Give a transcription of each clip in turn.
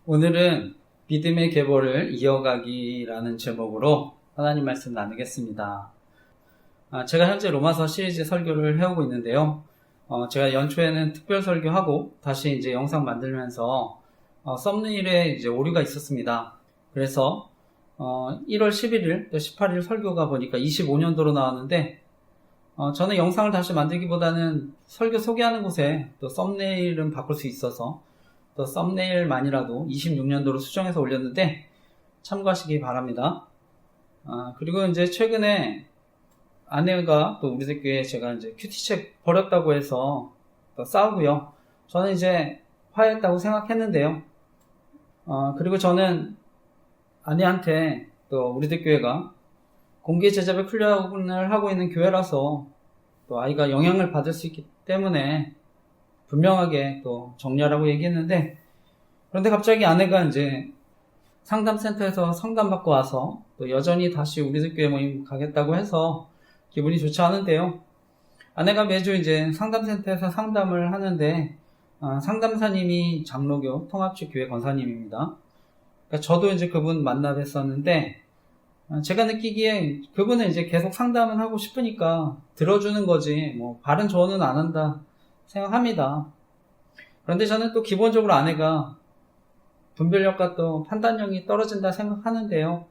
오늘은 믿음의 계보를 이어가기라는 제목으로 하나님 말씀 나누겠습니다. 제가 현재 로마서 시리즈 설교를 해오고 있는데요. 제가 연초에는 특별 설교하고 다시 이제 영상 만들면서 썸네일에 이제 오류가 있었습니다. 그래서 1월 11일 또 18일 설교가 보니까 25년도로 나왔는데 저는 영상을 다시 만들기보다는 설교 소개하는 곳에 또 썸네일은 바꿀 수 있어서 또 썸네일만이라도 26년도로 수정해서 올렸는데 참고하시기 바랍니다. 그리고 이제 최근에 아내가 또 우리 교회에 제가 이제 큐티책 버렸다고 해서 또 싸우고요. 저는 이제 화해했다고 생각했는데요. 그리고 저는 아내한테 또 우리 교회가 공개 제자별 훈련을 하고 있는 교회라서 또 아이가 영향을 받을 수 있기 때문에 분명하게 또 정리하라고 얘기했는데, 그런데 갑자기 아내가 이제 상담센터에서 상담받고 와서 또 여전히 다시 우리들 교회 모임 가겠다고 해서 기분이 좋지 않은데요. 아내가 매주 이제 상담센터에서 상담을 하는데 상담사님이 장로교 통합측 교회 권사님입니다. 그러니까 저도 이제 그분 만나 뵀었는데 제가 느끼기에 그분은 이제 계속 상담을 하고 싶으니까 들어주는 거지 뭐 바른 조언은 안 한다 생각합니다. 그런데 저는 또 기본적으로 아내가 분별력과 또 판단력이 떨어진다 생각하는데요.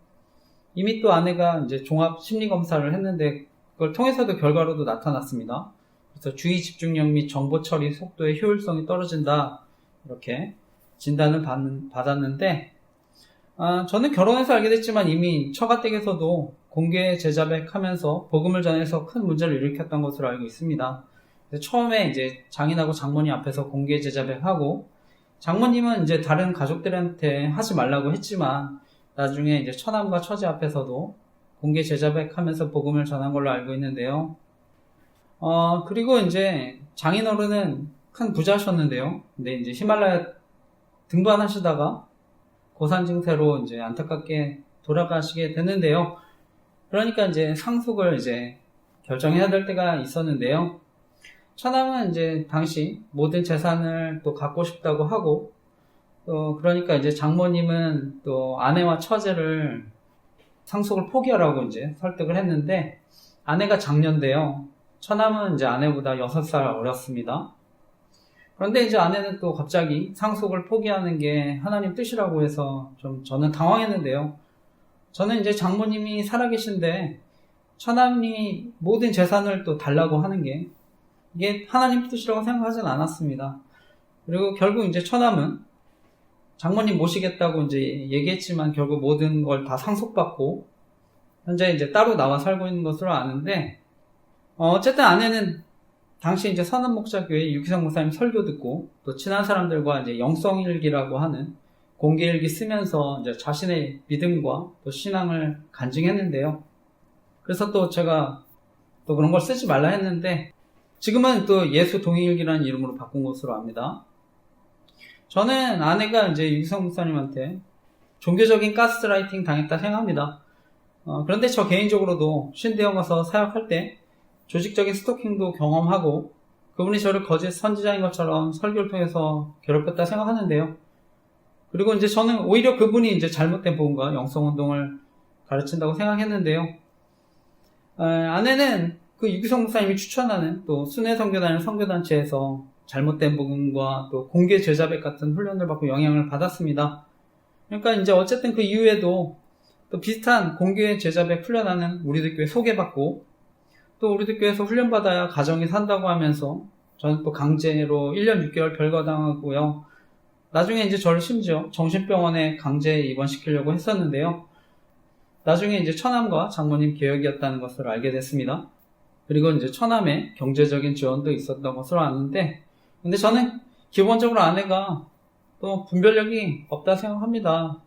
이미 또 아내가 이제 종합 심리 검사를 했는데 그걸 통해서도 결과로도 나타났습니다. 그래서 주의 집중력 및 정보 처리 속도의 효율성이 떨어진다 이렇게 진단을 받았는데 저는 결혼해서 알게 됐지만 이미 처가댁에서도 공개 제자백 하면서 복음을 전해서 큰 문제를 일으켰던 것으로 알고 있습니다. 처음에 이제 장인하고 장모님 앞에서 공개 제자백하고 장모님은 이제 다른 가족들한테 하지 말라고 했지만 나중에 이제 처남과 처제 앞에서도 공개 제자백하면서 복음을 전한 걸로 알고 있는데요. 그리고 이제 장인어른은 큰 부자셨는데요. 근데 이제 히말라야 등반하시다가 고산 증세로 이제 안타깝게 돌아가시게 됐는데요. 그러니까 이제 상속을 이제 결정해야 될 때가 있었는데요. 처남은 이제 당시 모든 재산을 또 갖고 싶다고 하고 또 그러니까 이제 장모님은 또 아내와 처제를 상속을 포기하라고 이제 설득을 했는데 아내가 장녀인데요. 처남은 이제 아내보다 6살 어렸습니다. 그런데 이제 아내는 또 갑자기 상속을 포기하는 게 하나님 뜻이라고 해서 좀 저는 당황했는데요. 저는 이제 장모님이 살아계신데 처남이 모든 재산을 또 달라고 하는 게 이게 하나님 뜻이라고 생각하진 않았습니다. 그리고 결국 이제 처남은 장모님 모시겠다고 이제 얘기했지만 결국 모든 걸 다 상속받고 현재 이제 따로 나와 살고 있는 것으로 아는데 어쨌든 아내는 당시 이제 선한 목자교회 유기성 목사님 설교 듣고 또 친한 사람들과 이제 영성일기라고 하는 공개일기 쓰면서 이제 자신의 믿음과 또 신앙을 간증했는데요. 그래서 또 제가 또 그런 걸 쓰지 말라 했는데 지금은 또 예수 동의일기라는 이름으로 바꾼 것으로 압니다. 저는 아내가 이제 유기성 목사님한테 종교적인 가스라이팅 당했다 생각합니다. 그런데 저 개인적으로도 신대영 가서 사역할 때 조직적인 스토킹도 경험하고 그분이 저를 거짓 선지자인 것처럼 설교를 통해서 괴롭혔다 생각하는데요. 그리고 이제 저는 오히려 그분이 이제 잘못된 복음과 영성운동을 가르친다고 생각했는데요. 아내는 그 유기성 목사님이 추천하는 또 순회선교단이나 선교단체에서 잘못된 복음과 또 공개 제자백 같은 훈련을 받고 영향을 받았습니다. 그러니까 이제 어쨌든 그 이후에도 또 비슷한 공개 제자백 훈련하는 우리들 교회 소개받고 또 우리들 교회에서 훈련받아야 가정이 산다고 하면서 저는 또 강제로 1년 6개월 별거당하고요. 나중에 이제 저를 심지어 정신병원에 강제 입원시키려고 했었는데요. 나중에 이제 처남과 장모님 계획이었다는 것을 알게 됐습니다. 그리고 이제 처남의 경제적인 지원도 있었던 것으로 아는데 근데 저는 기본적으로 아내가 또 분별력이 없다 생각합니다.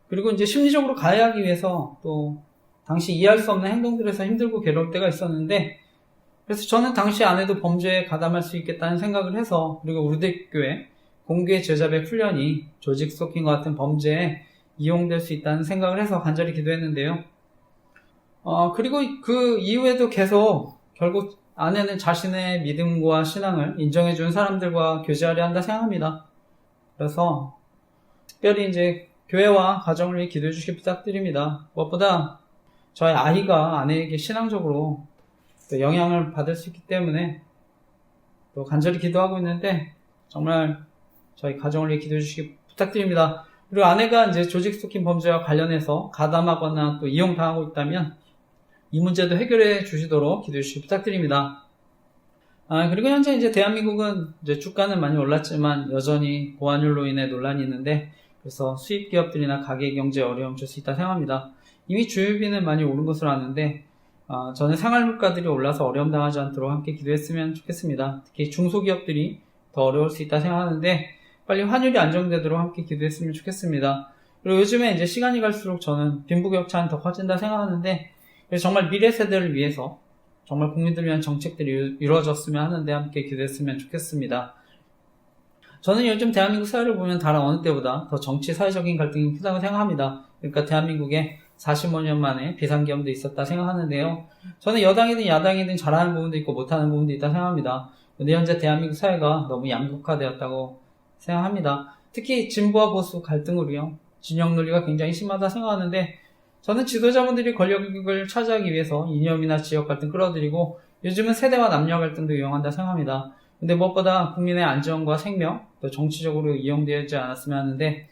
그리고 이제 심리적으로 가해하기 위해서 또 당시 이해할 수 없는 행동들에서 힘들고 괴로울 때가 있었는데 그래서 저는 당시 아내도 범죄에 가담할 수 있겠다는 생각을 해서 그리고 우리들 교회 공개 제자백 훈련이 조직 스토킹과 같은 범죄에 이용될 수 있다는 생각을 해서 간절히 기도했는데요. 그리고 그 이후에도 계속 결국 아내는 자신의 믿음과 신앙을 인정해준 사람들과 교제하려 한다 생각합니다. 그래서 특별히 이제 교회와 가정을 위해 기도해 주시기 부탁드립니다. 무엇보다 저희 아이가 아내에게 신앙적으로 또 영향을 받을 수 있기 때문에 또 간절히 기도하고 있는데 정말 저희 가정을 위해 기도해 주시기 부탁드립니다. 그리고 아내가 이제 조직 스토킹 범죄와 관련해서 가담하거나 또 이용당하고 있다면 이 문제도 해결해 주시도록 기도해 주시기 부탁드립니다. 그리고 현재 이제 대한민국은 이제 주가는 많이 올랐지만 여전히 고환율로 인해 논란이 있는데 그래서 수입 기업들이나 가계 경제에 어려움 줄 수 있다 생각합니다. 이미 주유비는 많이 오른 것으로 아는데 저는 생활 물가들이 올라서 어려움 당하지 않도록 함께 기도했으면 좋겠습니다. 특히 중소기업들이 더 어려울 수 있다 생각하는데 빨리 환율이 안정되도록 함께 기도했으면 좋겠습니다. 그리고 요즘에 이제 시간이 갈수록 저는 빈부격차는 더 커진다 생각하는데 그래서 정말 미래 세대를 위해서 정말 국민들을 위한 정책들이 이루어졌으면 하는데 함께 기도했으면 좋겠습니다. 저는 요즘 대한민국 사회를 보면 다른 어느 때보다 더 정치 사회적인 갈등이 크다고 생각합니다. 그러니까 대한민국에 45년 만에 비상계엄도 있었다 생각하는데요. 저는 여당이든 야당이든 잘하는 부분도 있고 못하는 부분도 있다 생각합니다. 근데 현재 대한민국 사회가 너무 양극화되었다고 생각합니다. 특히 진보와 보수 갈등으로요. 진영 논리가 굉장히 심하다 생각하는데 저는 지도자분들이 권력을 차지하기 위해서 이념이나 지역 갈등 끌어들이고 요즘은 세대와 남녀 갈등도 이용한다 생각합니다. 근데 무엇보다 국민의 안전과 생명, 또 정치적으로 이용되지 않았으면 하는데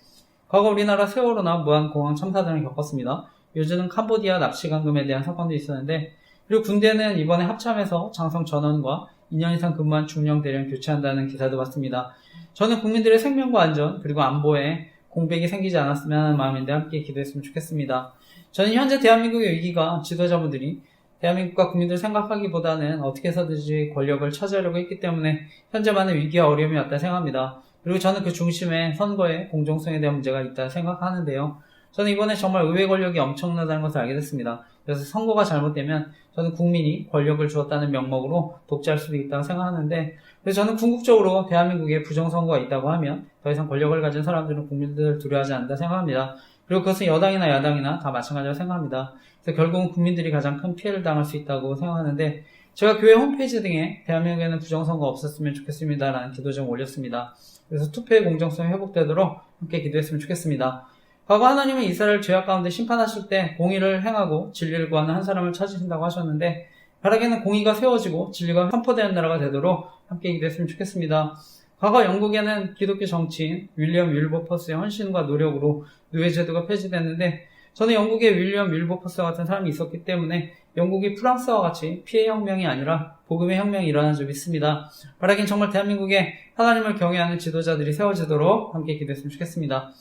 과거 우리나라 세월호나 무한공항 참사 등을 겪었습니다. 요즘은 캄보디아 납치강금에 대한 사건도 있었는데 그리고 군대는 이번에 합참에서 장성 전원과 2년 이상 근무한 중령 대령 교체한다는 기사도 봤습니다. 저는 국민들의 생명과 안전 그리고 안보에 공백이 생기지 않았으면 하는 마음인데 함께 기도했으면 좋겠습니다. 저는 현재 대한민국의 위기가 지도자분들이 대한민국과 국민들 생각하기보다는 어떻게 해서든지 권력을 차지하려고 했기 때문에 현재 많은 위기와 어려움이 왔다 생각합니다. 그리고 저는 그 중심에 선거의 공정성에 대한 문제가 있다 생각하는데요. 저는 이번에 정말 의회 권력이 엄청나다는 것을 알게 됐습니다. 그래서 선거가 잘못되면 저는 국민이 권력을 주었다는 명목으로 독재할 수도 있다고 생각하는데 그래서 저는 궁극적으로 대한민국에 부정선거가 있다고 하면 더 이상 권력을 가진 사람들은 국민들을 두려워하지 않는다 생각합니다. 그리고 그것은 여당이나 야당이나 다 마찬가지라고 생각합니다. 그래서 결국은 국민들이 가장 큰 피해를 당할 수 있다고 생각하는데 제가 교회 홈페이지 등에 대한민국에는 부정선거 없었으면 좋겠습니다 라는 기도 좀 올렸습니다. 그래서 투표의 공정성이 회복되도록 함께 기도했으면 좋겠습니다. 과거 하나님은 이스라엘 죄악 가운데 심판하실 때 공의를 행하고 진리를 구하는 한 사람을 찾으신다고 하셨는데 바라기는 공의가 세워지고 진리가 선포되는 나라가 되도록 함께 기도했으면 좋겠습니다. 과거 영국에는 기독교 정치인 윌리엄 윌버퍼스의 헌신과 노력으로 노예제도가 폐지됐는데 저는 영국에 윌리엄 윌버퍼스 같은 사람이 있었기 때문에 영국이 프랑스와 같이 피해 혁명이 아니라 복음의 혁명이 일어난 적이 있습니다. 바라긴 정말 대한민국에 하나님을 경외하는 지도자들이 세워지도록 함께 기도했으면 좋겠습니다.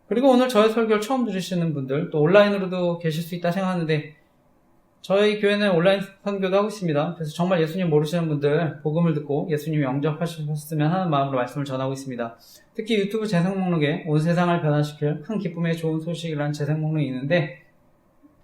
그리고 오늘 저의 설교를 처음 들으시는 분들 또 온라인으로도 계실 수 있다 생각하는데 저희 교회는 온라인 선교도 하고 있습니다. 그래서 정말 예수님 모르시는 분들 복음을 듣고 예수님이 영접하셨으면 하는 마음으로 말씀을 전하고 있습니다. 특히 유튜브 재생 목록에 온 세상을 변화시킬 큰 기쁨의 좋은 소식이라는 재생 목록이 있는데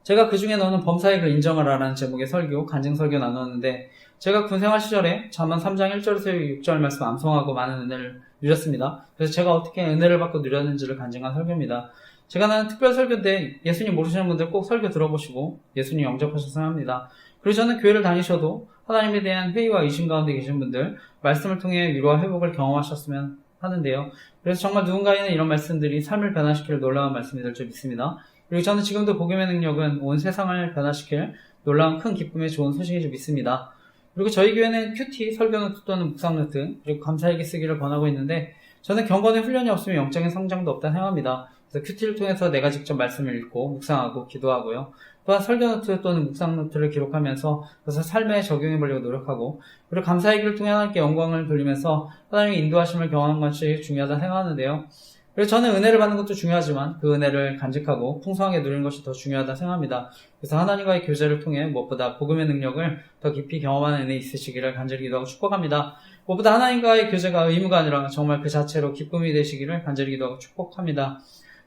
제가 그 중에 넣는 범사익을 인정하라라는 제목의 설교, 간증 설교 나누었는데 제가 군생활 시절에 잠언 3장 1절에서 6절 말씀 암송하고 많은 은혜를 누렸습니다. 그래서 제가 어떻게 은혜를 받고 누렸는지를 간증한 설교입니다. 제가 나는 특별 설교인데 예수님 모르시는 분들 꼭 설교 들어보시고 예수님 영접하셨으면 합니다. 그리고 저는 교회를 다니셔도 하나님에 대한 회의와 의심 가운데 계신 분들 말씀을 통해 위로와 회복을 경험하셨으면 하는데요. 그래서 정말 누군가에는 이런 말씀들이 삶을 변화시킬 놀라운 말씀이 될 줄 믿습니다. 그리고 저는 지금도 복음의 능력은 온 세상을 변화시킬 놀라운 큰 기쁨의 좋은 소식인 줄 믿습니다. 그리고 저희 교회는 큐티, 설교노트 또는 묵상노트, 그리고 감사일기 쓰기를 권하고 있는데 저는 경건의 훈련이 없으면 영적인 성장도 없다 생각합니다. 그래서 큐티를 통해서 내가 직접 말씀을 읽고 묵상하고 기도하고요. 또한 설교노트 또는 묵상노트를 기록하면서 그래서 삶에 적용해 보려고 노력하고 그리고 감사일기를 통해 하나님께 영광을 돌리면서 하나님의 인도하심을 경험하는 것이 중요하다 생각하는데요. 그래서 저는 은혜를 받는 것도 중요하지만 그 은혜를 간직하고 풍성하게 누리는 것이 더 중요하다 생각합니다. 그래서 하나님과의 교제를 통해 무엇보다 복음의 능력을 더 깊이 경험하는 은혜 있으시기를 간절히 기도하고 축복합니다. 무엇보다 하나님과의 교제가 의무가 아니라 정말 그 자체로 기쁨이 되시기를 간절히 기도하고 축복합니다.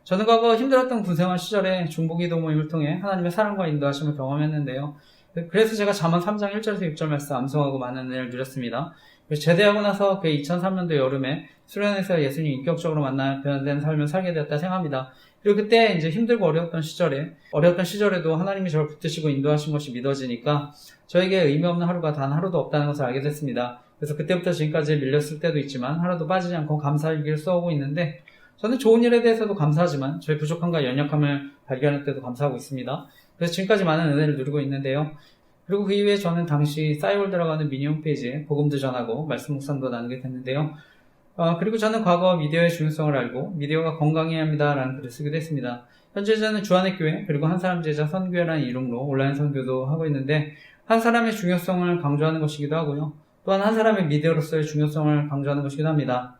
저는 과거 힘들었던 군생활 시절에 중보기도 모임을 통해 하나님의 사랑과 인도하심을 경험했는데요. 그래서 제가 잠언 3장 1절에서 6절 말씀 암송하고 많은 은혜를 누렸습니다. 제대하고 나서 그 2003년도 여름에 수련회에서 예수님 인격적으로 만나 변화된 삶을 살게 되었다 생각합니다. 그리고 그때 이제 힘들고 어려웠던 시절에도 하나님이 저를 붙드시고 인도하신 것이 믿어지니까 저에게 의미 없는 하루가 단 하루도 없다는 것을 알게 됐습니다. 그래서 그때부터 지금까지 밀렸을 때도 있지만 하루도 빠지지 않고 감사일기를 써오고 있는데 저는 좋은 일에 대해서도 감사하지만 저희 부족함과 연약함을 발견할 때도 감사하고 있습니다. 그래서 지금까지 많은 은혜를 누리고 있는데요. 그리고 그 이후에 저는 당시 싸이월드라고 하는 미니 홈페이지에 복음도 전하고 말씀 묵상도 나누게 됐는데요. 그리고 저는 과거 미디어의 중요성을 알고 미디어가 건강해야 합니다라는 글을 쓰기도 했습니다. 현재 저는 주안의 교회 그리고 한 사람 제자 선교회라는 이름으로 온라인 선교도 하고 있는데 한 사람의 중요성을 강조하는 것이기도 하고요. 또한 한 사람의 미디어로서의 중요성을 강조하는 것이기도 합니다.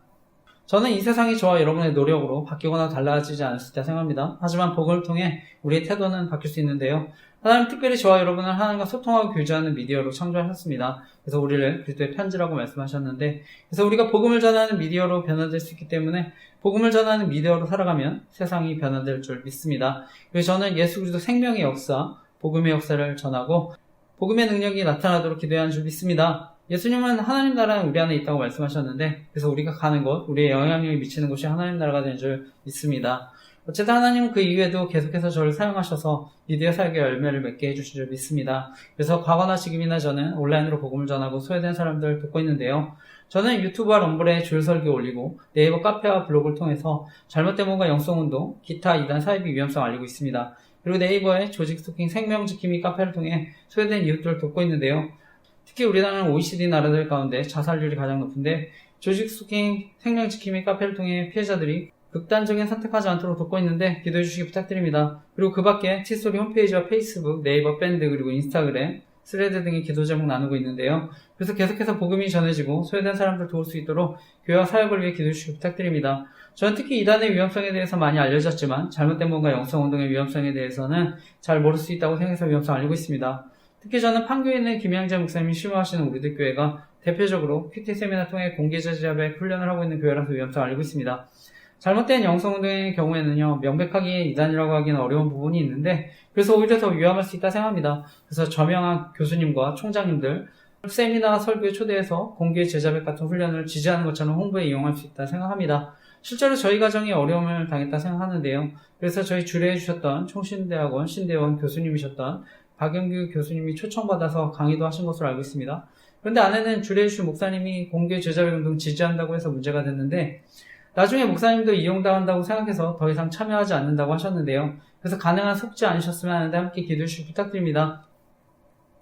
저는 이 세상이 저와 여러분의 노력으로 바뀌거나 달라지지 않을 수 있다 생각합니다. 하지만 복음을 통해 우리의 태도는 바뀔 수 있는데요. 하나님 특별히 저와 여러분을 하나님과 소통하고 교제하는 미디어로 창조하셨습니다. 그래서 우리를 그리스도의 편지라고 말씀하셨는데, 그래서 우리가 복음을 전하는 미디어로 변화될 수 있기 때문에 복음을 전하는 미디어로 살아가면 세상이 변화될 줄 믿습니다. 그래서 저는 예수 그리스도 생명의 역사, 복음의 역사를 전하고 복음의 능력이 나타나도록 기도해야 하는 줄 믿습니다. 예수님은 하나님 나라는 우리 안에 있다고 말씀하셨는데, 그래서 우리가 가는 곳, 우리의 영향력이 미치는 곳이 하나님 나라가 되는 줄 믿습니다. 어쨌든 하나님은 그 이후에도 계속해서 저를 사용하셔서 미디어 사역의 열매를 맺게 해주신 줄 믿습니다. 그래서 과거나 지금이나 저는 온라인으로 복음을 전하고 소외된 사람들을 돕고 있는데요. 저는 유튜브와 럼블에 주일 설교 올리고 네이버 카페와 블로그를 통해서 잘못된 뭔가 영성운동, 기타 이단 사이비 위험성 알리고 있습니다. 그리고 네이버에 조직 스토킹 생명지킴이 카페를 통해 소외된 이웃들을 돕고 있는데요. 특히 우리나라는 OECD 나라들 가운데 자살률이 가장 높은데 조직 스토킹 생명지킴이 카페를 통해 피해자들이 극단적인 선택하지 않도록 돕고 있는데 기도해 주시기 부탁드립니다. 그리고 그 밖에 칫소리 홈페이지와 페이스북, 네이버 밴드 그리고 인스타그램, 스레드 등의 기도 제목 나누고 있는데요. 그래서 계속해서 복음이 전해지고 소외된 사람들 도울 수 있도록 교회와 사역을 위해 기도해 주시기 부탁드립니다. 저는 특히 이단의 위험성에 대해서 많이 알려졌지만 잘못된 뭔가 영성운동의 위험성에 대해서는 잘 모를 수 있다고 생각해서 위험성 알리고 있습니다. 특히 저는 판교에 있는 김양재 목사님이 심호하시는 우리들 교회가 대표적으로 큐티 세미나 통해 공개 제자백 훈련을 하고 있는 교회라서 위험성 알리고 있습니다. 잘못된 영성운동의 경우에는요, 명백하게 이단이라고 하기는 어려운 부분이 있는데, 그래서 오히려 더 위험할 수 있다 생각합니다. 그래서 저명한 교수님과 총장님들, 세미나 설교에 초대해서 공개 제자백 같은 훈련을 지지하는 것처럼 홍보에 이용할 수 있다 생각합니다. 실제로 저희 가정이 어려움을 당했다 생각하는데요. 그래서 저희 주례해 주셨던 총신대학원 신대원 교수님이셨던 박영규 교수님이 초청받아서 강의도 하신 것으로 알고 있습니다. 그런데 아내는 주례해 주신 목사님이 공개 제자백 운동 지지한다고 해서 문제가 됐는데, 나중에 목사님도 이용당한다고 생각해서 더 이상 참여하지 않는다고 하셨는데요. 그래서 가능한 속지 않으셨으면 하는데 함께 기도해 주시기 부탁드립니다.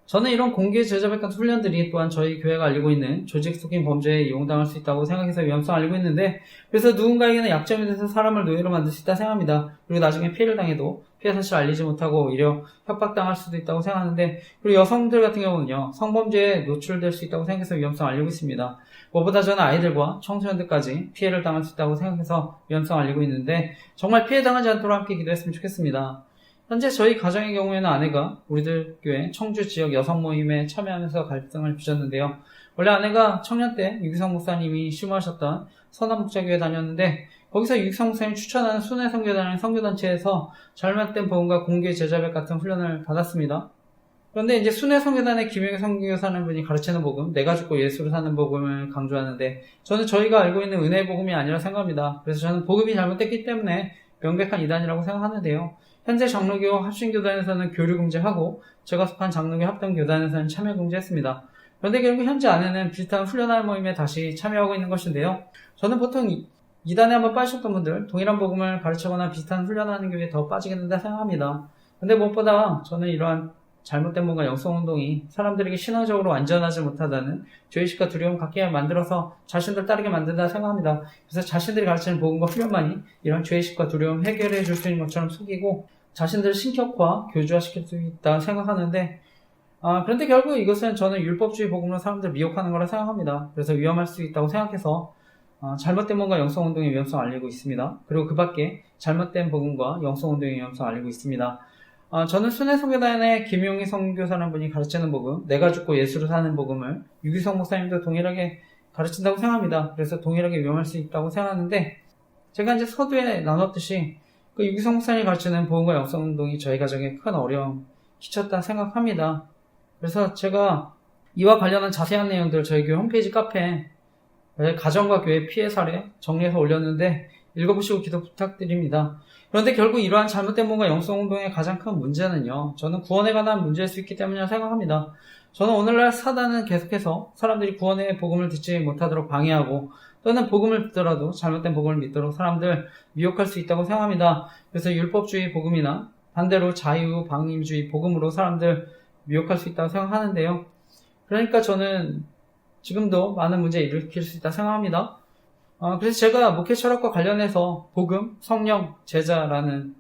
저는 이런 공개 제자백 같은 훈련들이 또한 저희 교회가 알리고 있는 조직 스토킹 범죄에 이용당할 수 있다고 생각해서 위험성 알리고 있는데, 그래서 누군가에게는 약점이 돼서 사람을 노예로 만들 수 있다 생각합니다. 그리고 나중에 피해를 당해도 피해 사실을 알리지 못하고 오히려 협박당할 수도 있다고 생각하는데, 그리고 여성들 같은 경우는요, 성범죄에 노출될 수 있다고 생각해서 위험성 알리고 있습니다. 무엇보다 저는 아이들과 청소년들까지 피해를 당할 수 있다고 생각해서 위험성 알리고 있는데, 정말 피해 당하지 않도록 함께 기도했으면 좋겠습니다. 현재 저희 가정의 경우에는 아내가 우리들 교회 청주 지역 여성 모임에 참여하면서 갈등을 빚었는데요. 원래 아내가 청년 때 유기성 목사님이 심호하셨던 선한목자교회 다녔는데, 거기서 유기성 목사님 추천하는 순회선교단이라는 선교단체에서 잘못된 복음과 공개 제자백 같은 훈련을 받았습니다. 그런데 이제 순회선교단의 김영희 선교사라는 분이 가르치는 복음, 내가 죽고 예수로 사는 복음을 강조하는데, 저는 저희가 알고 있는 은혜의 복음이 아니라 생각합니다. 그래서 저는 복음이 잘못됐기 때문에 명백한 이단이라고 생각하는데요. 현재 장로교 합신교단에서는 교류 금지하고 제가 속한 장로교 합동교단에서는 참여 금지했습니다. 그런데 결국 현재 아내는 비슷한 훈련할 모임에 다시 참여하고 있는 것인데요. 저는 보통 이단에 한번 빠지셨던 분들, 동일한 복음을 가르치거나 비슷한 훈련하는 교회에 더 빠지겠는다 생각합니다. 근데 무엇보다 저는 이러한 잘못된 뭔가 영성운동이 사람들에게 신앙적으로 안전하지 못하다는 죄의식과 두려움 갖게 만들어서 자신들 따르게 만든다 생각합니다. 그래서 자신들이 가르치는 복음과 훈련만이 이런 죄의식과 두려움 해결해 줄 수 있는 것처럼 속이고 자신들을 신격화, 교주화시킬 수 있다 생각하는데, 그런데 결국 이것은 저는 율법주의 복음으로 사람들을 미혹하는 거라 생각합니다. 그래서 위험할 수 있다고 생각해서 잘못된 뭔가 영성운동의 위험성을 알리고 있습니다. 그리고 그 밖에 잘못된 복음과 영성운동의 위험성을 알리고 있습니다. 저는 순회선교단의 김용희 선교사라는 분이 가르치는 복음, 내가 죽고 예수로 사는 복음을 유기성 목사님도 동일하게 가르친다고 생각합니다. 그래서 동일하게 위험할 수 있다고 생각하는데, 제가 이제 서두에 나눴듯이 그 유기성 목사님이 가르치는 복음과 영성운동이 저희 가정에 큰 어려움 끼쳤다 생각합니다. 그래서 제가 이와 관련한 자세한 내용들 저희 교회 홈페이지 카페에 가정과 교회 피해 사례 정리해서 올렸는데 읽어보시고 기도 부탁드립니다. 그런데 결국 이러한 잘못된 뭔가 영성운동의 가장 큰 문제는요, 저는 구원에 관한 문제일 수 있기 때문이라고 생각합니다. 저는 오늘날 사단은 계속해서 사람들이 구원의 복음을 듣지 못하도록 방해하고 또는 복음을 듣더라도 잘못된 복음을 믿도록 사람들 미혹할 수 있다고 생각합니다. 그래서 율법주의 복음이나 반대로 자유방임주의 복음으로 사람들 미혹할 수 있다고 생각하는데요. 그러니까 저는 지금도 많은 문제 일으킬 수 있다고 생각합니다. 그래서 제가 목회 철학과 관련해서 복음, 성령, 제자라는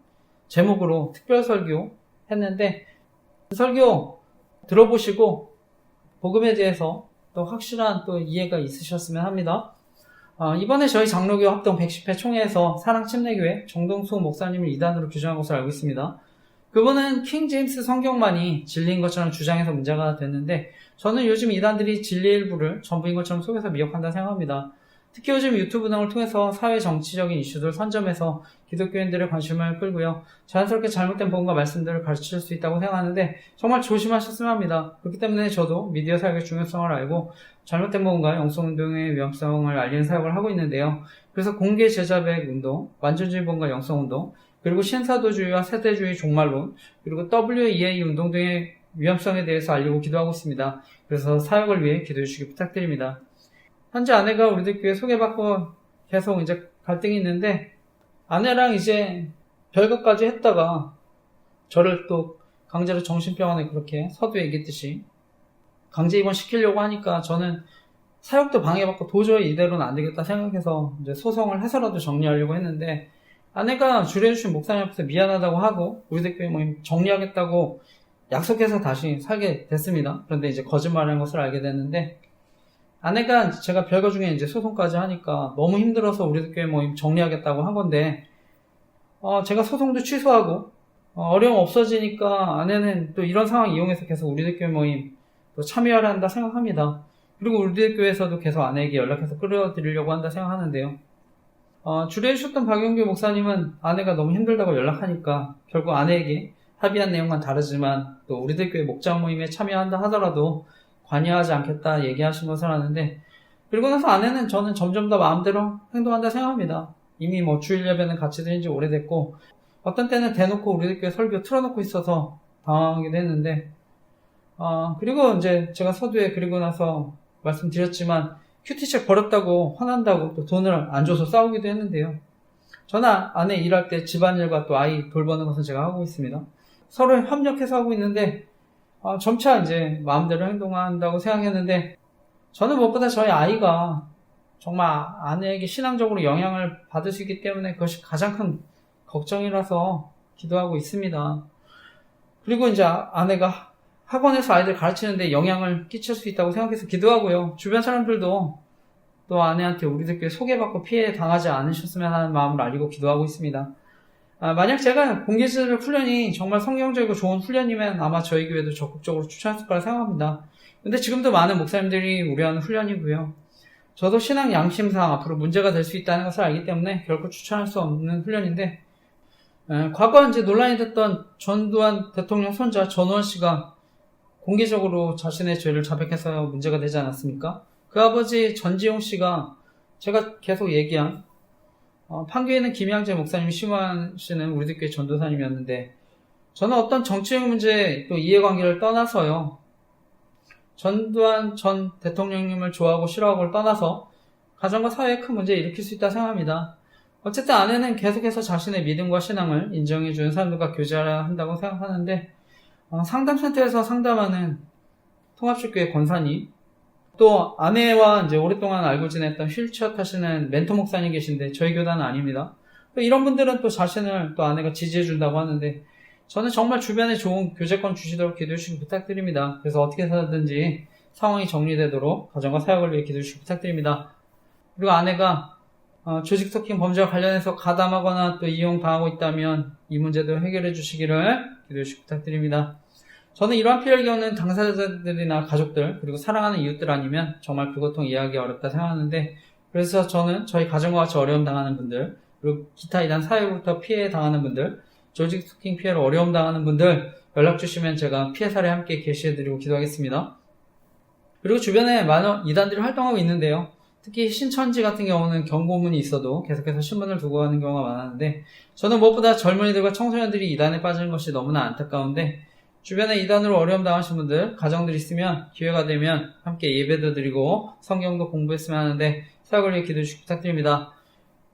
제목으로 특별 설교 했는데, 설교 들어보시고 복음에 대해서 또 확실한 또 이해가 있으셨으면 합니다. 이번에 저희 장로교 합동 110회 총회에서 사랑침례교회 정동수 목사님을 이단으로 규정한 것을 알고 있습니다. 그분은 킹 제임스 성경만이 진리인 것처럼 주장해서 문제가 됐는데, 저는 요즘 이단들이 진리의 일부를 전부인 것처럼 속여서 미혹한다 생각합니다. 특히 요즘 유튜브 등을 통해서 사회 정치적인 이슈들 선점해서 기독교인들의 관심을 끌고요, 자연스럽게 잘못된 복음과 말씀들을 가르칠 수 있다고 생각하는데 정말 조심하셨으면 합니다. 그렇기 때문에 저도 미디어 사역의 중요성을 알고 잘못된 복음과 영성운동의 위험성을 알리는 사역을 하고 있는데요. 그래서 공개 제자백 운동, 완전주의 복음과 영성운동, 그리고 신사도주의와 세대주의 종말론, 그리고 WEA 운동 등의 위험성에 대해서 알리고 기도하고 있습니다. 그래서 사역을 위해 기도해 주시기 부탁드립니다. 현재 아내가 우리들 교회 소개받고 계속 이제 갈등이 있는데, 아내랑 이제 별것까지 했다가 저를 또 강제로 정신병원에 그렇게 서두에 얘기했듯이 강제 입원시키려고 하니까 저는 사역도 방해받고 도저히 이대로는 안 되겠다 생각해서 이제 소송을 해서라도 정리하려고 했는데, 아내가 주례해주신 목사님 앞에서 미안하다고 하고 우리들 교회 모임 정리하겠다고 약속해서 다시 살게 됐습니다. 그런데 이제 거짓말한 것을 알게 됐는데, 아내가 제가 별거 중에 이제 소송까지 하니까 너무 힘들어서 우리들 교회 모임 정리하겠다고 한 건데, 제가 소송도 취소하고 어려움 없어지니까 아내는 또 이런 상황 이용해서 계속 우리들 교회 모임 또 참여하려 한다 생각합니다. 그리고 우리들 교회에서도 계속 아내에게 연락해서 끌어들이려고 한다 생각하는데요. 주례해주셨던 박용규 목사님은 아내가 너무 힘들다고 연락하니까 결국 아내에게 합의한 내용과는 다르지만 또 우리들 교회 목장 모임에 참여한다 하더라도 관여하지 않겠다 얘기하신 것을 아는데, 그리고 나서 아내는 저는 점점 더 마음대로 행동한다 생각합니다. 이미 주일 예배는 같이 드린 지 오래됐고, 어떤 때는 대놓고 우리들 교회 설교 틀어놓고 있어서 당황하기도 했는데, 그리고 이제 제가 서두에 그리고 나서 말씀드렸지만 큐티책 버렸다고 화난다고 또 돈을 안 줘서 싸우기도 했는데요. 저는 아내 일할 때 집안일과 또 아이 돌보는 것은 제가 하고 있습니다. 서로 협력해서 하고 있는데, 점차 이제 마음대로 행동한다고 생각했는데, 저는 무엇보다 저희 아이가 정말 아내에게 신앙적으로 영향을 받을 수 있기 때문에 그것이 가장 큰 걱정이라서 기도하고 있습니다. 그리고 이제 아내가 학원에서 아이들 가르치는데 영향을 끼칠 수 있다고 생각해서 기도하고요. 주변 사람들도 또 아내한테 우리들 교회 소개받고 피해 당하지 않으셨으면 하는 마음을 알리고 기도하고 있습니다. 만약 제가 공개제자백 훈련이 정말 성경적이고 좋은 훈련이면 아마 저희 교회도 적극적으로 추천했을 거라 생각합니다. 근데 지금도 많은 목사님들이 우려하는 훈련이고요. 저도 신앙 양심상 앞으로 문제가 될 수 있다는 것을 알기 때문에 결코 추천할 수 없는 훈련인데, 과거 이제 논란이 됐던 전두환 대통령 손자 전우원 씨가 공개적으로 자신의 죄를 자백해서 문제가 되지 않았습니까? 그 아버지 전지용 씨가 제가 계속 얘기한 판교에는 김양재 목사님이 심화하시는 우리들 교회 전도사님이었는데, 저는 어떤 정치적 문제 또 이해관계를 떠나서요, 전두환 전 대통령님을 좋아하고 싫어하고를 떠나서 가정과 사회에 큰 문제 일으킬 수 있다고 생각합니다. 어쨌든 아내는 계속해서 자신의 믿음과 신앙을 인정해주는 사람들과 교제하려 한다고 생각하는데, 상담센터에서 상담하는 통합식교회 권사님, 또 아내와 이제 오랫동안 알고 지냈던 휠체어 타시는 멘토 목사님 계신데 저희 교단은 아닙니다. 또 이런 분들은 또 자신을 또 아내가 지지해준다고 하는데, 저는 정말 주변에 좋은 교제권 주시도록 기도해 주시기 부탁드립니다. 그래서 어떻게 해서든지 상황이 정리되도록 가정과 사역을 위해 기도해 주시기 부탁드립니다. 그리고 아내가 조직 스토킹 범죄와 관련해서 가담하거나 또 이용당하고 있다면 이 문제도 해결해 주시기를 기도해 주시기 부탁드립니다. 저는 이러한 피해를 겪는 당사자들이나 가족들, 그리고 사랑하는 이웃들 아니면 정말 그 고통 이해하기 어렵다 생각하는데, 그래서 저는 저희 가정과 같이 어려움 당하는 분들, 그리고 기타 이단 사회로부터 피해 당하는 분들, 조직 스토킹 피해로 어려움 당하는 분들 연락 주시면 제가 피해 사례 함께 게시해드리고 기도하겠습니다. 그리고 주변에 많은 이단들이 활동하고 있는데요. 특히 신천지 같은 경우는 경고문이 있어도 계속해서 신문을 두고 가는 경우가 많았는데, 저는 무엇보다 젊은이들과 청소년들이 이단에 빠지는 것이 너무나 안타까운데, 주변에 이단으로 어려움 당하신 분들, 가정들 있으면 기회가 되면 함께 예배도 드리고 성경도 공부했으면 하는데, 사역을 위해 기도해 주시기 부탁드립니다.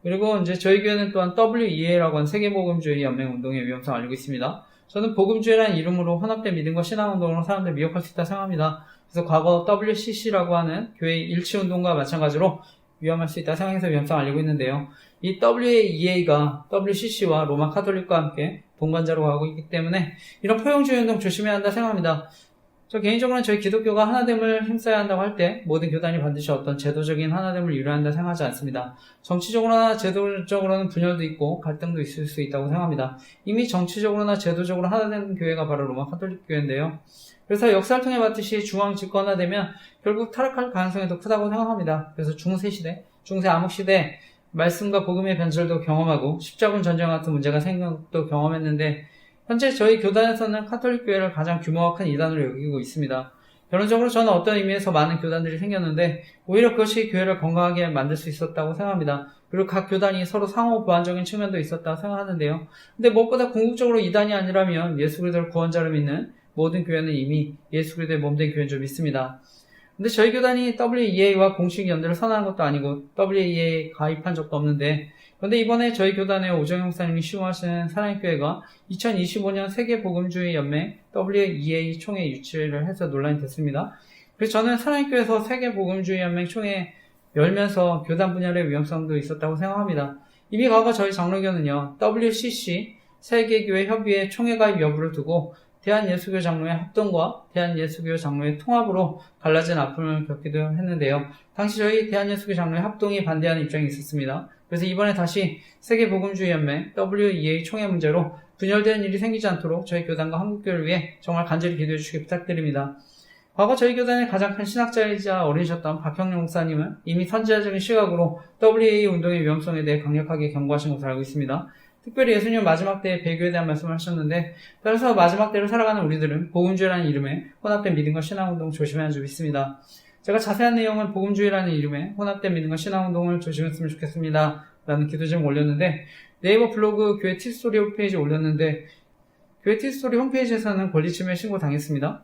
그리고 이제 저희 교회는 또한 WEA라고 하는 세계복음주의 연맹 운동의 위험성을 알고 있습니다. 저는 복음주의라는 이름으로 혼합된 믿음과 신앙운동으로 사람들을 미혹할 수 있다 생각합니다. 그래서 과거 WCC라고 하는 교회 일치운동과 마찬가지로 위험할 수 있다 생각해서 위험성을 알리고 있는데요. 이 WEA가 WCC와 로마 카톨릭과 함께 동반자로 가고 있기 때문에 이런 포용주의 운동 조심해야 한다 생각합니다. 저 개인적으로는 저희 기독교가 하나됨을 힘써야 한다고 할 때 모든 교단이 반드시 어떤 제도적인 하나됨을 이루어야 한다 생각하지 않습니다. 정치적으로나 제도적으로는 분열도 있고 갈등도 있을 수 있다고 생각합니다. 이미 정치적으로나 제도적으로 하나된 교회가 바로 로마 카톨릭 교회인데요. 그래서 역사를 통해 봤듯이 중앙 집권화되면 결국 타락할 가능성이 더 크다고 생각합니다. 그래서 중세 시대, 중세 암흑 시대 말씀과 복음의 변절도 경험하고 십자군 전쟁 같은 문제가 생긴 것도 경험했는데 현재 저희 교단에서는 카톨릭 교회를 가장 규모가 큰 이단으로 여기고 있습니다. 결론적으로 저는 어떤 의미에서 많은 교단들이 생겼는데 오히려 그것이 교회를 건강하게 만들 수 있었다고 생각합니다. 그리고 각 교단이 서로 상호 보완적인 측면도 있었다고 생각하는데요. 근데 무엇보다 궁극적으로 이단이 아니라면 예수 그리스도를 구원자로 믿는 모든 교회는 이미 예수 그리스도의 몸된 교회인 줄 믿습니다. 근데 저희 교단이 WEA와 공식 연대를 선언한 것도 아니고 WEA에 가입한 적도 없는데 그런데 이번에 저희 교단의 오정영 목사님이 시우하시는 사랑의 교회가 2025년 세계복음주의 연맹 WEA 총회 유치를 해서 논란이 됐습니다. 그래서 저는 사랑의 교회에서 세계복음주의 연맹 총회 열면서 교단 분열의 위험성도 있었다고 생각합니다. 이미 과거 저희 장로교는요, WCC 세계교회 협의회 총회 가입 여부를 두고 대한예수교 장로의 합동과 대한예수교 장로의 통합으로 갈라진 아픔을 겪기도 했는데요. 당시 저희 대한예수교 장로의 합동이 반대하는 입장이 있었습니다. 그래서 이번에 다시 세계복음주의 연맹 WEA 총회 문제로 분열되는 일이 생기지 않도록 저희 교단과 한국교회를 위해 정말 간절히 기도해 주시기 부탁드립니다. 과거 저희 교단의 가장 큰 신학자이자 어린이셨던 박형룡 목사님은 이미 선지자적인 시각으로 WEA 운동의 위험성에 대해 강력하게 경고하신 것을 알고 있습니다. 특별히 예수님 마지막 때의 배교에 대한 말씀을 하셨는데 따라서 마지막 때를 살아가는 우리들은 복음주의라는 이름에 혼합된 믿음과 신앙운동 조심해야 할 줄 믿습니다. 제가 자세한 내용은 복음주의라는 이름에 혼합된 믿음과 신앙운동을 조심했으면 좋겠습니다 라는 기도 제목 올렸는데 네이버 블로그 교회 티스토리 홈페이지에 올렸는데 교회 티스토리 홈페이지에서는 권리침해 신고 당했습니다.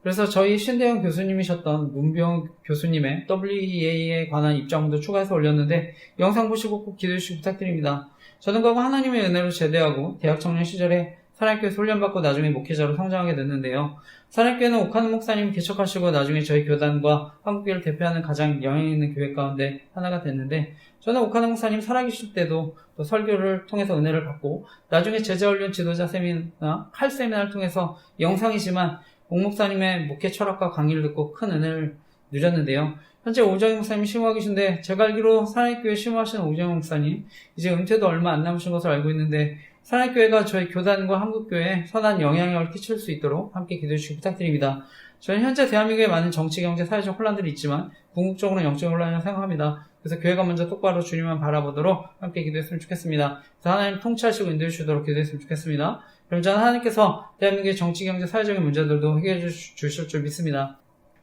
그래서 저희 신대영 교수님이셨던 문병 교수님의 WEA에 관한 입장문도 추가해서 올렸는데 영상 보시고 꼭 기도해 주시기 부탁드립니다. 저는 과거 하나님의 은혜로 제대하고 대학 청년 시절에 사랑교회에서 훈련받고 나중에 목회자로 성장하게 됐는데요. 사랑교회는 오카노 목사님이 개척하시고 나중에 저희 교단과 한국교회를 대표하는 가장 영향 있는 교회 가운데 하나가 됐는데 저는 오카노 목사님 살아계실 때도 또 설교를 통해서 은혜를 받고 나중에 제자훈련 지도자 세미나 칼 세미나를 통해서 영상이지만 옥 목사님의 목회 철학과 강의를 듣고 큰 은혜를 누렸는데요. 현재 오정영 목사님이 심호하고 계신데 제가 알기로 사랑교회 심호하시는 오정영 목사님 이제 은퇴도 얼마 안 남으신 것으로 알고 있는데 사랑교회가 저희 교단과 한국교회에 선한 영향력을 끼칠 수 있도록 함께 기도해 주시기 부탁드립니다. 저는 현재 대한민국에 많은 정치, 경제, 사회적 혼란들이 있지만 궁극적으로는 영적 혼란이라고 생각합니다. 그래서 교회가 먼저 똑바로 주님만 바라보도록 함께 기도했으면 좋겠습니다. 그래서 하나님 통치하시고 인도해 주시도록 기도했으면 좋겠습니다. 그럼 저는 하나님께서 대한민국의 정치, 경제, 사회적인 문제들도 해결해 주실 줄 믿습니다.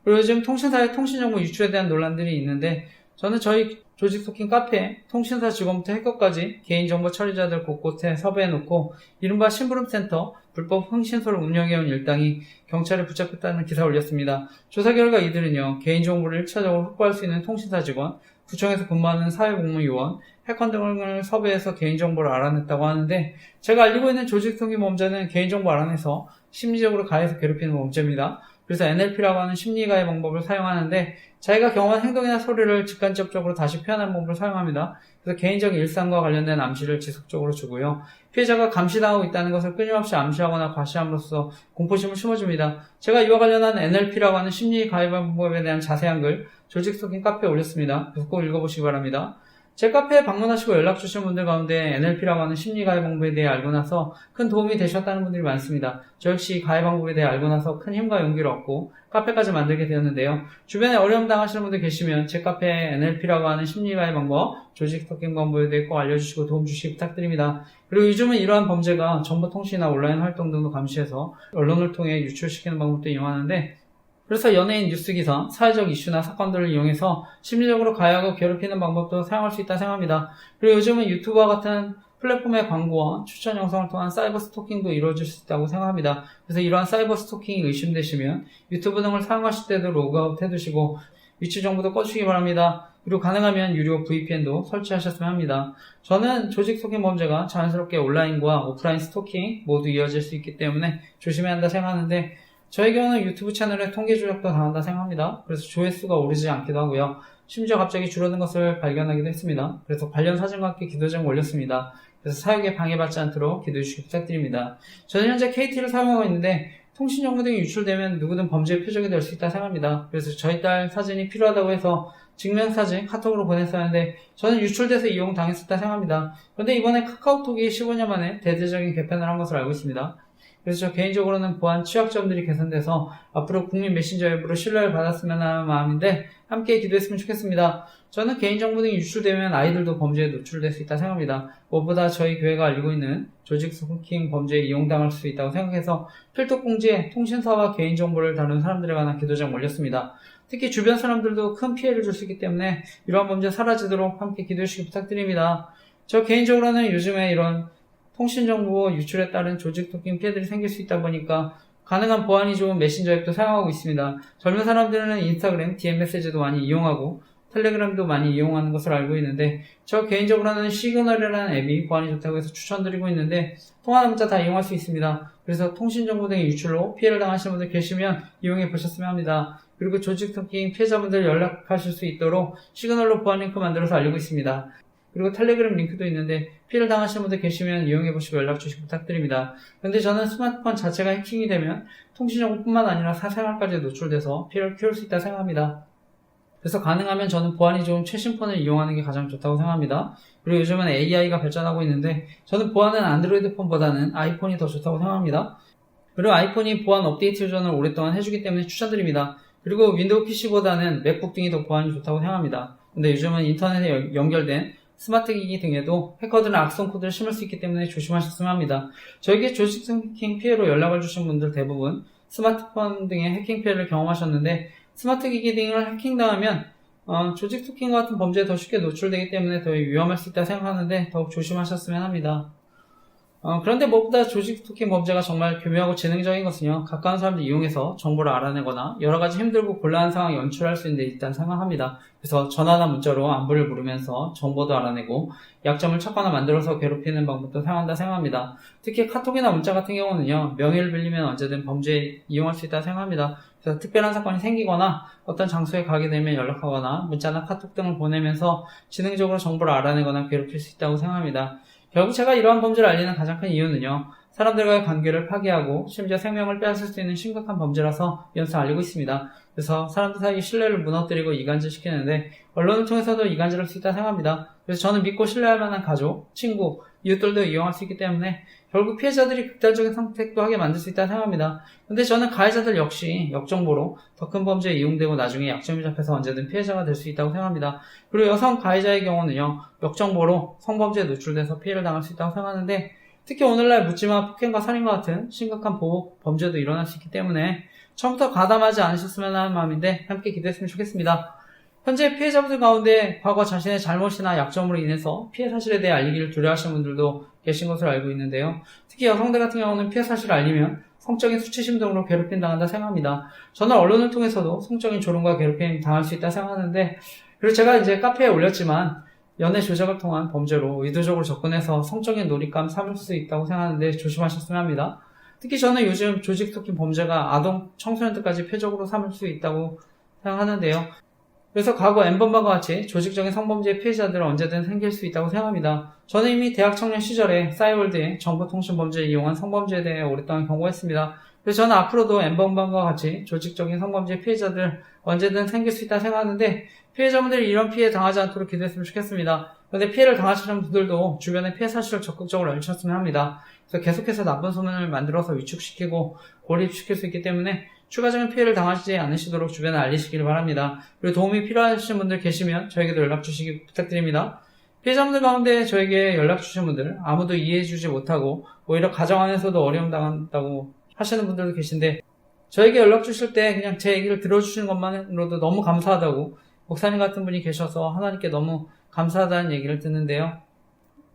그리고 요즘 통신사의 통신정보 유출에 대한 논란들이 있는데 저는 저희 조직 속힌 카페에 통신사 직원부터 해커까지 개인정보 처리자들 곳곳에 섭외해놓고 이른바 심부름센터 불법 흥신소를 운영해온 일당이 경찰에 붙잡혔다는 기사를 올렸습니다. 조사 결과 이들은요 개인정보를 1차적으로 확보할 수 있는 통신사 직원, 구청에서 근무하는 사회복무 요원, 해커 등을 섭외해서 개인정보를 알아냈다고 하는데 제가 알고 있는 조직통기 범죄는 개인정보 알아내서 심리적으로 가해서 괴롭히는 범죄입니다. 그래서 NLP라고 하는 심리가해 방법을 사용하는데 자기가 경험한 행동이나 소리를 직간접적으로 다시 표현하는 방법을 사용합니다. 그래서 개인적 일상과 관련된 암시를 지속적으로 주고요. 피해자가 감시당하고 있다는 것을 끊임없이 암시하거나 과시함으로써 공포심을 심어줍니다. 제가 이와 관련한 NLP라고 하는 심리가해 방법에 대한 자세한 글 조직 속인 카페에 올렸습니다. 그래서 꼭 읽어보시기 바랍니다. 제 카페에 방문하시고 연락 주신 분들 가운데 NLP라고 하는 심리 가해 방법에 대해 알고 나서 큰 도움이 되셨다는 분들이 많습니다. 저 역시 가해 방법에 대해 알고 나서 큰 힘과 용기를 얻고 카페까지 만들게 되었는데요. 주변에 어려움 당하시는 분들 계시면 제 카페에 NLP라고 하는 심리 가해 방법, 조직 스토킹 방법에 대해 꼭 알려주시고 도움 주시기 부탁드립니다. 그리고 요즘은 이러한 범죄가 정보통신이나 온라인 활동 등도 감시해서 언론을 통해 유출시키는 방법도 이용하는데 그래서 연예인 뉴스기사, 사회적 이슈나 사건들을 이용해서 심리적으로 가해하고 괴롭히는 방법도 사용할 수 있다 생각합니다. 그리고 요즘은 유튜브와 같은 플랫폼의 광고와 추천 영상을 통한 사이버 스토킹도 이루어질 수 있다고 생각합니다. 그래서 이러한 사이버 스토킹이 의심되시면 유튜브 등을 사용하실 때도 로그아웃 해두시고 위치 정보도 꺼주시기 바랍니다. 그리고 가능하면 유료 VPN도 설치하셨으면 합니다. 저는 조직 스토킹 범죄가 자연스럽게 온라인과 오프라인 스토킹 모두 이어질 수 있기 때문에 조심해야 한다 생각하는데, 저의 경우는 유튜브 채널에 통계 조작도 당한다 생각합니다. 그래서 조회수가 오르지 않기도 하고요. 심지어 갑자기 줄어든 것을 발견하기도 했습니다. 그래서 관련 사진과 함께 기도 제목 올렸습니다. 그래서 사역에 방해받지 않도록 기도해 주시기 부탁드립니다. 저는 현재 KT를 사용하고 있는데 통신 정보 등이 유출되면 누구든 범죄의 표적이 될 수 있다 생각합니다. 그래서 저희 딸 사진이 필요하다고 해서 증명사진 카톡으로 보냈었는데 저는 유출돼서 이용당했었다 생각합니다. 그런데 이번에 카카오톡이 15년 만에 대대적인 개편을 한 것으로 알고 있습니다. 그래서 저 개인적으로는 보안 취약점들이 개선돼서 앞으로 국민 메신저 앱으로 신뢰를 받았으면 하는 마음인데 함께 기도했으면 좋겠습니다. 저는 개인정보 등이 유출되면 아이들도 범죄에 노출될 수 있다 생각합니다. 무엇보다 저희 교회가 알리고 있는 조직 스토킹 범죄에 이용당할 수 있다고 생각해서 필독공지에 통신사와 개인정보를 다루는 사람들에 관한 기도장 올렸습니다. 특히 주변 사람들도 큰 피해를 줄 수 있기 때문에 이러한 범죄 사라지도록 함께 기도해 주시기 부탁드립니다. 저 개인적으로는 요즘에 이런 통신정보 유출에 따른 조직 스토킹 피해들이 생길 수 있다 보니까 가능한 보안이 좋은 메신저 앱도 사용하고 있습니다. 젊은 사람들은 인스타그램, DM 메시지도 많이 이용하고 텔레그램도 많이 이용하는 것을 알고 있는데 저 개인적으로는 시그널이라는 앱이 보안이 좋다고 해서 추천드리고 있는데 통화나 문자 다 이용할 수 있습니다. 그래서 통신정보 등의 유출로 피해를 당하시는 분들 계시면 이용해 보셨으면 합니다. 그리고 조직 스토킹 피해자분들 연락하실 수 있도록 시그널로 보안 링크 만들어서 알리고 있습니다. 그리고 텔레그램 링크도 있는데 피해를 당하시는 분들 계시면 이용해보시고 연락주시기 부탁드립니다. 그런데 저는 스마트폰 자체가 해킹이 되면 통신정보뿐만 아니라 사생활까지 노출돼서 피해를 키울 수 있다 생각합니다. 그래서 가능하면 저는 보안이 좋은 최신 폰을 이용하는 게 가장 좋다고 생각합니다. 그리고 요즘은 AI가 발전하고 있는데 저는 보안은 안드로이드 폰보다는 아이폰이 더 좋다고 생각합니다. 그리고 아이폰이 보안 업데이트 요전을 오랫동안 해주기 때문에 추천드립니다. 그리고 윈도우 PC보다는 맥북 등이 더 보안이 좋다고 생각합니다. 근데 요즘은 인터넷에 연결된 스마트 기기 등에도 해커들은 악성 코드를 심을 수 있기 때문에 조심하셨으면 합니다. 저에게 조직 스토킹 피해로 연락을 주신 분들 대부분 스마트폰 등의 해킹 피해를 경험하셨는데 스마트 기기 등을 해킹당하면 조직 스토킹과 같은 범죄에 더 쉽게 노출되기 때문에 더 위험할 수 있다 생각하는데 더욱 조심하셨으면 합니다. 그런데 무엇보다 조직 스토킹 범죄가 정말 교묘하고 지능적인 것은요, 가까운 사람들 이용해서 정보를 알아내거나 여러가지 힘들고 곤란한 상황을 연출할 수 있는 데 있다는 생각합니다. 그래서 전화나 문자로 안부를 물으면서 정보도 알아내고 약점을 찾거나 만들어서 괴롭히는 방법도 사용한다 생각합니다. 특히 카톡이나 문자 같은 경우는요, 명의를 빌리면 언제든 범죄에 이용할 수 있다 생각합니다. 그래서 특별한 사건이 생기거나 어떤 장소에 가게 되면 연락하거나 문자나 카톡 등을 보내면서 지능적으로 정보를 알아내거나 괴롭힐 수 있다고 생각합니다. 결국 제가 이러한 범죄를 알리는 가장 큰 이유는요, 사람들과의 관계를 파괴하고 심지어 생명을 빼앗을 수 있는 심각한 범죄라서 이것을 알리고 있습니다. 그래서 사람들 사이 신뢰를 무너뜨리고 이간질시키는데 언론을 통해서도 이간질할 수 있다 생각합니다. 그래서 저는 믿고 신뢰할 만한 가족, 친구, 이웃들도 이용할 수 있기 때문에 결국 피해자들이 극단적인 선택도 하게 만들 수 있다 생각합니다. 근데 저는 가해자들 역시 역정보로 더 큰 범죄에 이용되고 나중에 약점이 잡혀서 언제든 피해자가 될 수 있다고 생각합니다. 그리고 여성 가해자의 경우는요, 역정보로 성범죄에 노출돼서 피해를 당할 수 있다고 생각하는데 특히 오늘날 묻지마 폭행과 살인과 같은 심각한 보복 범죄도 일어날 수 있기 때문에 처음부터 가담하지 않으셨으면 하는 마음인데 함께 기도했으면 좋겠습니다. 현재 피해자분들 가운데 과거 자신의 잘못이나 약점으로 인해서 피해 사실에 대해 알리기를 두려워하시는 분들도 계신 것으로 알고 있는데요. 특히 여성들 같은 경우는 피해 사실을 알리면 성적인 수치심 등으로 괴롭힘 당한다 생각합니다. 저는 언론을 통해서도 성적인 조롱과 괴롭힘 당할 수 있다 생각하는데, 그리고 제가 이제 카페에 올렸지만 연애 조작을 통한 범죄로 의도적으로 접근해서 성적인 놀잇감 삼을 수 있다고 생각하는데 조심하셨으면 합니다. 특히 저는 요즘 조직 스토킹 범죄가 아동 청소년들까지 표적으로 삼을 수 있다고 생각하는데요. 그래서 과거 N번방과 같이 조직적인 성범죄 피해자들은 언제든 생길 수 있다고 생각합니다. 저는 이미 대학 청년 시절에 싸이월드의 정보통신범죄에 이용한 성범죄에 대해 오랫동안 경고했습니다. 그래서 저는 앞으로도 N번방과 같이 조직적인 성범죄 피해자들 언제든 생길 수 있다 생각하는데 피해자분들이 이런 피해 당하지 않도록 기도했으면 좋겠습니다. 그런데 피해를 당하시는 분들도 주변에 피해 사실을 적극적으로 알리셨으면 합니다. 그래서 계속해서 나쁜 소문을 만들어서 위축시키고 고립시킬 수 있기 때문에 추가적인 피해를 당하지 않으시도록 주변에 알리시길 바랍니다. 그리고 도움이 필요하신 분들 계시면 저에게도 연락 주시기 부탁드립니다. 피해자분들 가운데 저에게 연락 주신 분들 아무도 이해해주지 못하고 오히려 가정 안에서도 어려움 당한다고 하시는 분들도 계신데 저에게 연락 주실 때 그냥 제 얘기를 들어주시는 것만으로도 너무 감사하다고 목사님 같은 분이 계셔서 하나님께 너무 감사하다는 얘기를 듣는데요.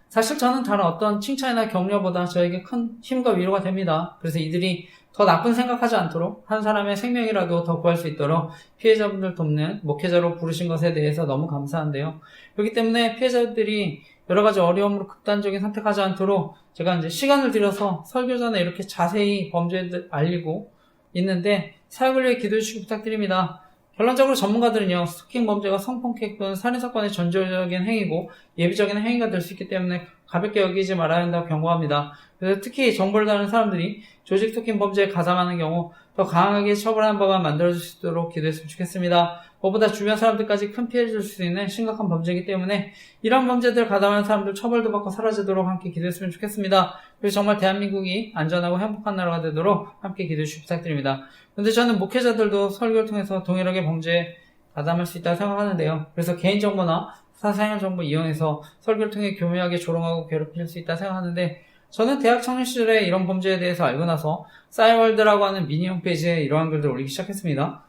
사실 저는 다른 어떤 칭찬이나 격려보다 저에게 큰 힘과 위로가 됩니다. 그래서 이들이 더 나쁜 생각하지 않도록 한 사람의 생명이라도 더 구할 수 있도록 피해자분들 돕는 목회자로 부르신 것에 대해서 너무 감사한데요. 그렇기 때문에 피해자들이 여러 가지 어려움으로 극단적인 선택하지 않도록 제가 이제 시간을 들여서 설교 전에 이렇게 자세히 범죄를 알리고 있는데 사역을 위해 기도해 주시기 부탁드립니다. 결론적으로 전문가들은요, 스토킹 범죄가 성폭행 또는 살인사건의 전조적인 행위고 예비적인 행위가 될 수 있기 때문에 가볍게 여기지 말아야 한다고 경고합니다. 그래서 특히 정보를 다루는 사람들이 조직 스토킹 범죄에 가담하는 경우 더 강하게 처벌하는 법안 만들어줄 수 있도록 기도했으면 좋겠습니다. 무엇보다 주변 사람들까지 큰 피해를 줄 수 있는 심각한 범죄이기 때문에 이런 범죄들 가담하는 사람들 처벌도 받고 사라지도록 함께 기도했으면 좋겠습니다. 그리고 정말 대한민국이 안전하고 행복한 나라가 되도록 함께 기도해 주시기 부탁드립니다. 그런데 저는 목회자들도 설교를 통해서 동일하게 범죄에 가담할 수 있다고 생각하는데요. 그래서 개인정보나 사생활 정보 이용해서 설교를 통해 교묘하게 조롱하고 괴롭힐 수 있다고 생각하는데 저는 대학 청년 시절에 이런 범죄에 대해서 알고 나서 싸이월드라고 하는 미니 홈페이지에 이러한 글들을 올리기 시작했습니다.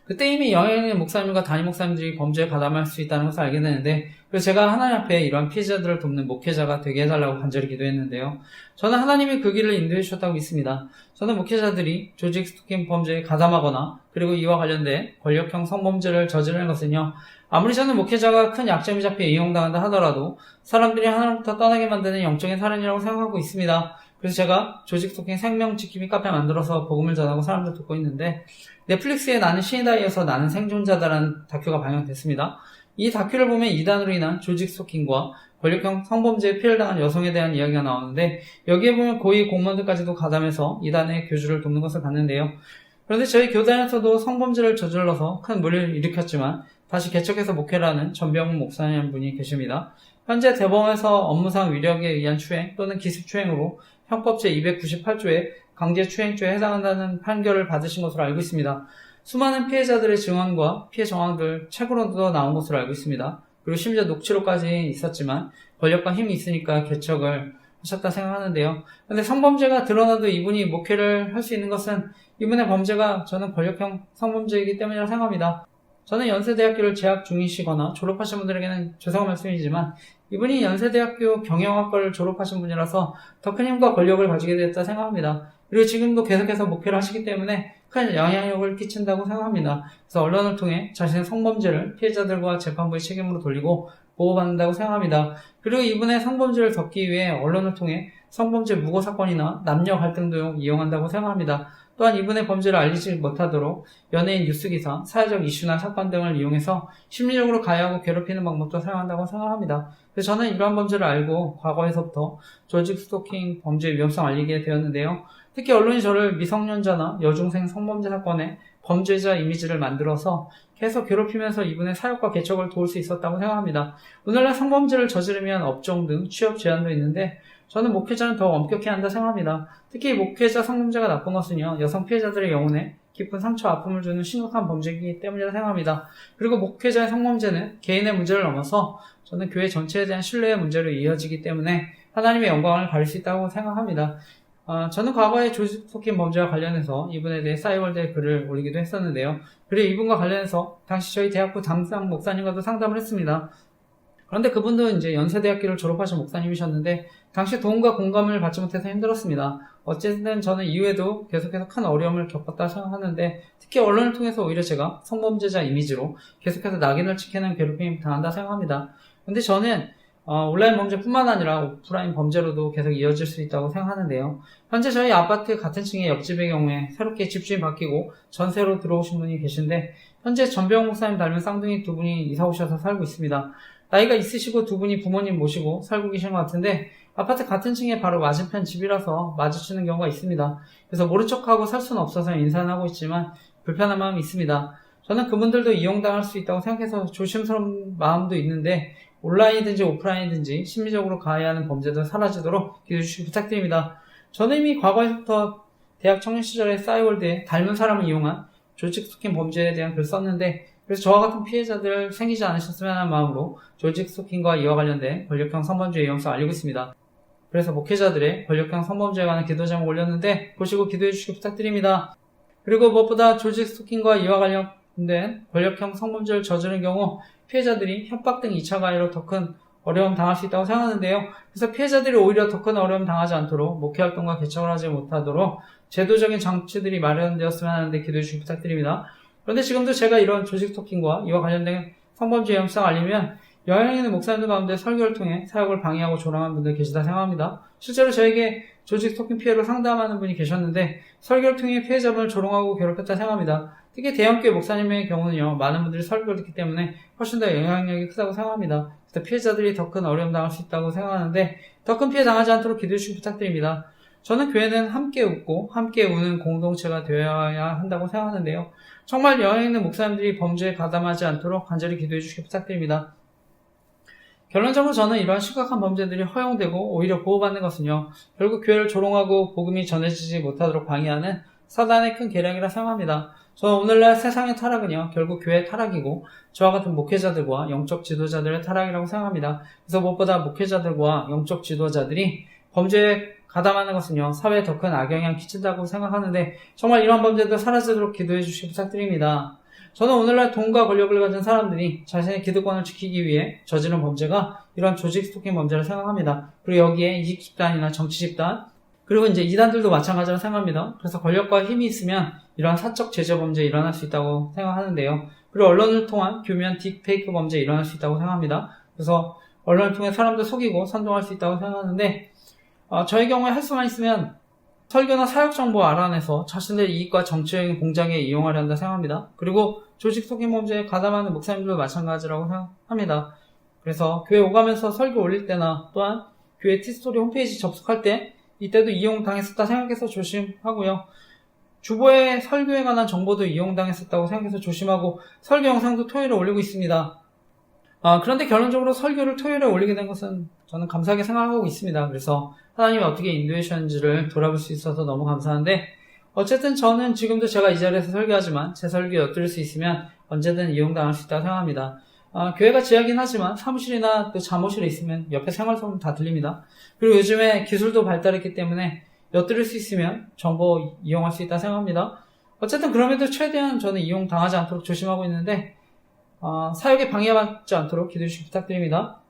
그때 이미 영향력 있는 목사님과 담임 목사님들이 범죄에 가담할 수 있다는 것을 알게 되는데 그래서 제가 하나님 앞에 이러한 피해자들을 돕는 목회자가 되게 해달라고 간절히 기도했는데요. 저는 하나님이 그 길을 인도해 주셨다고 믿습니다. 저는 목회자들이 조직 스토킹 범죄에 가담하거나 그리고 이와 관련된 권력형 성범죄를 저지르는 것은요. 아무리 저는 목회자가 큰 약점이 잡혀 이용당한다 하더라도 사람들이 하나님부터 떠나게 만드는 영적인 살인이라고 생각하고 있습니다. 그래서 제가 조직 스토킹 생명지킴이 카페 만들어서 복음을 전하고 사람들 돕고 있는데 넷플릭스에 나는 신이다 이어서 나는 생존자다라는 다큐가 방영됐습니다. 이 다큐를 보면 이단으로 인한 조직 스토킹과 권력형 성범죄에 피해를 당한 여성에 대한 이야기가 나오는데 여기에 보면 고위 공무원들까지도 가담해서 이단의 교주를 돕는 것을 봤는데요. 그런데 저희 교단에서도 성범죄를 저질러서 큰 물을 일으켰지만 다시 개척해서 목회를 하는 전병훈 목사님 분이 계십니다. 현재 대법원에서 업무상 위력에 의한 추행 또는 기습추행으로 형법 제298조에 강제추행죄에 해당한다는 판결을 받으신 것으로 알고 있습니다. 수많은 피해자들의 증언과 피해 정황들 책으로도 나온 것으로 알고 있습니다. 그리고 심지어 녹취록까지 있었지만 권력과 힘이 있으니까 개척을 하셨다 생각하는데요. 그런데 성범죄가 드러나도 이분이 목회를 할 수 있는 것은 이분의 범죄가 저는 권력형 성범죄이기 때문이라고 생각합니다. 저는 연세대학교를 재학 중이시거나 졸업하신 분들에게는 죄송한 말씀이지만 이분이 연세대학교 경영학과를 졸업하신 분이라서 더 큰 힘과 권력을 가지게 됐다 생각합니다. 그리고 지금도 계속해서 목회를 하시기 때문에 큰 영향력을 끼친다고 생각합니다. 그래서 언론을 통해 자신의 성범죄를 피해자들과 재판부의 책임으로 돌리고 보호받는다고 생각합니다. 그리고 이분의 성범죄를 덮기 위해 언론을 통해 성범죄 무고 사건이나 남녀 갈등도 이용한다고 생각합니다. 또한 이분의 범죄를 알리지 못하도록 연예인 뉴스기사, 사회적 이슈나 사건 등을 이용해서 심리적으로 가해하고 괴롭히는 방법도 사용한다고 생각합니다. 그래서 저는 이러한 범죄를 알고 과거에서부터 조직 스토킹 범죄 위험성 알리게 되었는데요. 특히 언론이 저를 미성년자나 여중생 성범죄 사건의 범죄자 이미지를 만들어서 계속 괴롭히면서 이분의 사역과 개척을 도울 수 있었다고 생각합니다. 오늘날 성범죄를 저지르면 업종 등 취업 제한도 있는데 저는 목회자는 더 엄격해야 한다 생각합니다. 특히 목회자 성범죄가 나쁜 것은요, 여성 피해자들의 영혼에 깊은 상처와 아픔을 주는 심각한 범죄이기 때문이라 생각합니다. 그리고 목회자의 성범죄는 개인의 문제를 넘어서 저는 교회 전체에 대한 신뢰의 문제로 이어지기 때문에 하나님의 영광을 가릴 수 있다고 생각합니다. 저는 과거에 조직 스토킹 범죄와 관련해서 이분에 대해 싸이월드에 글을 올리기도 했었는데요. 그리고 이분과 관련해서 당시 저희 대학부 담당 목사님과도 상담을 했습니다. 그런데 그분도 이제 연세대학교를 졸업하신 목사님이셨는데 당시 도움과 공감을 받지 못해서 힘들었습니다. 어쨌든 저는 이후에도 계속해서 큰 어려움을 겪었다 생각하는데 특히 언론을 통해서 오히려 제가 성범죄자 이미지로 계속해서 낙인을 찍히는 괴롭힘을 당한다 생각합니다. 근데 저는 온라인 범죄뿐만 아니라 오프라인 범죄로도 계속 이어질 수 있다고 생각하는데요. 현재 저희 아파트 같은 층의 옆집의 경우에 새롭게 집주인 바뀌고 전세로 들어오신 분이 계신데 현재 전병훈 목사님 닮은 쌍둥이 두 분이 이사 오셔서 살고 있습니다. 나이가 있으시고 두 분이 부모님 모시고 살고 계신 것 같은데 아파트 같은 층에 바로 맞은편 집이라서 마주치는 경우가 있습니다. 그래서 모른 척하고 살 수는 없어서 인사는 하고 있지만 불편한 마음이 있습니다. 저는 그분들도 이용당할 수 있다고 생각해서 조심스러운 마음도 있는데 온라인이든지 오프라인이든지 심리적으로 가해하는 범죄도 사라지도록 기도해 주시기 부탁드립니다. 저는 이미 과거에부터 대학 청년 시절에 싸이월드에 닮은 사람을 이용한 조직 스토킹 범죄에 대한 글을 썼는데 그래서 저와 같은 피해자들 생기지 않으셨으면 하는 마음으로 조직 스토킹과 이와 관련된 권력형 성범죄 위험성을 알리고 있습니다. 그래서 목회자들의 권력형 성범죄에 관한 기도 제목 올렸는데 보시고 기도해 주시기 부탁드립니다. 그리고 무엇보다 조직 스토킹과 이와 관련된 권력형 성범죄를 저지른 경우 피해자들이 협박 등 2차 가해로 더 큰 어려움 당할 수 있다고 생각하는데요. 그래서 피해자들이 오히려 더 큰 어려움 당하지 않도록 목회활동과 개척을 하지 못하도록 제도적인 장치들이 마련되었으면 하는데 기도해 주시기 부탁드립니다. 그런데 지금도 제가 이런 조직 토킹과 이와 관련된 성범죄 위험성을 알리면 영향 있는 목사님들 가운데 설교를 통해 사역을 방해하고 조롱하는 분들 계시다 생각합니다. 실제로 저에게 조직 토킹 피해로 상담하는 분이 계셨는데 설교를 통해 피해자분을 조롱하고 괴롭혔다 생각합니다. 특히 대형교회 목사님의 경우는요, 많은 분들이 설교를 듣기 때문에 훨씬 더 영향력이 크다고 생각합니다. 그래서 피해자들이 더 큰 어려움 당할 수 있다고 생각하는데 더 큰 피해 당하지 않도록 기도해 주시기 부탁드립니다. 저는 교회는 함께 웃고 함께 우는 공동체가 되어야 한다고 생각하는데요. 정말 영향 있는 목사님들이 범죄에 가담하지 않도록 간절히 기도해 주시기 부탁드립니다. 결론적으로 저는 이러한 심각한 범죄들이 허용되고 오히려 보호받는 것은요, 결국 교회를 조롱하고 복음이 전해지지 못하도록 방해하는 사단의 큰 계략이라 생각합니다. 저는 오늘날 세상의 타락은요, 결국 교회의 타락이고 저와 같은 목회자들과 영적 지도자들의 타락이라고 생각합니다. 그래서 무엇보다 목회자들과 영적 지도자들이 범죄에 가담하는 것은요, 사회에 더 큰 악영향을 끼친다고 생각하는데 정말 이러한 범죄도 사라지도록 기도해 주시기 부탁드립니다. 저는 오늘날 돈과 권력을 가진 사람들이 자신의 기득권을 지키기 위해 저지른 범죄가 이런 조직 스토킹 범죄를 생각합니다. 그리고 여기에 이익 집단이나 정치 집단, 그리고 이제 이단들도 마찬가지로 생각합니다. 그래서 권력과 힘이 있으면 이러한 사적 제재 범죄 일어날 수 있다고 생각하는데요. 그리고 언론을 통한 교묘한 딥페이크 범죄 일어날 수 있다고 생각합니다. 그래서 언론을 통해 사람들 속이고 선동할 수 있다고 생각하는데 저의 경우에 할 수만 있으면 설교나 사역 정보 알아내서 자신들의 이익과 정치적인 공작에 이용하려 한다 생각합니다. 그리고 조직 스토킹 범죄에 가담하는 목사님들도 마찬가지라고 생각합니다. 그래서 교회 오가면서 설교 올릴 때나 또한 교회 티스토리 홈페이지 접속할 때 이때도 이용당했었다 생각해서 조심하고요. 주보의 설교에 관한 정보도 이용당했었다고 생각해서 조심하고 설교 영상도 토요일에 올리고 있습니다. 그런데 결론적으로 설교를 토요일에 올리게 된 것은 저는 감사하게 생각하고 있습니다. 그래서 하나님이 어떻게 인도해 주셨는지를 돌아볼 수 있어서 너무 감사한데 어쨌든 저는 지금도 제가 이 자리에서 설교하지만 제 설교에 엿들을 수 있으면 언제든 이용당할 수 있다고 생각합니다. 교회가 지하긴 하지만 사무실이나 또 잠옷실에 있으면 옆에 생활소음 다 들립니다. 그리고 요즘에 기술도 발달했기 때문에 엿들을 수 있으면 정보 이용할 수 있다고 생각합니다. 어쨌든 그럼에도 최대한 저는 이용당하지 않도록 조심하고 있는데 사역에 방해받지 않도록 기도해 주시기 부탁드립니다.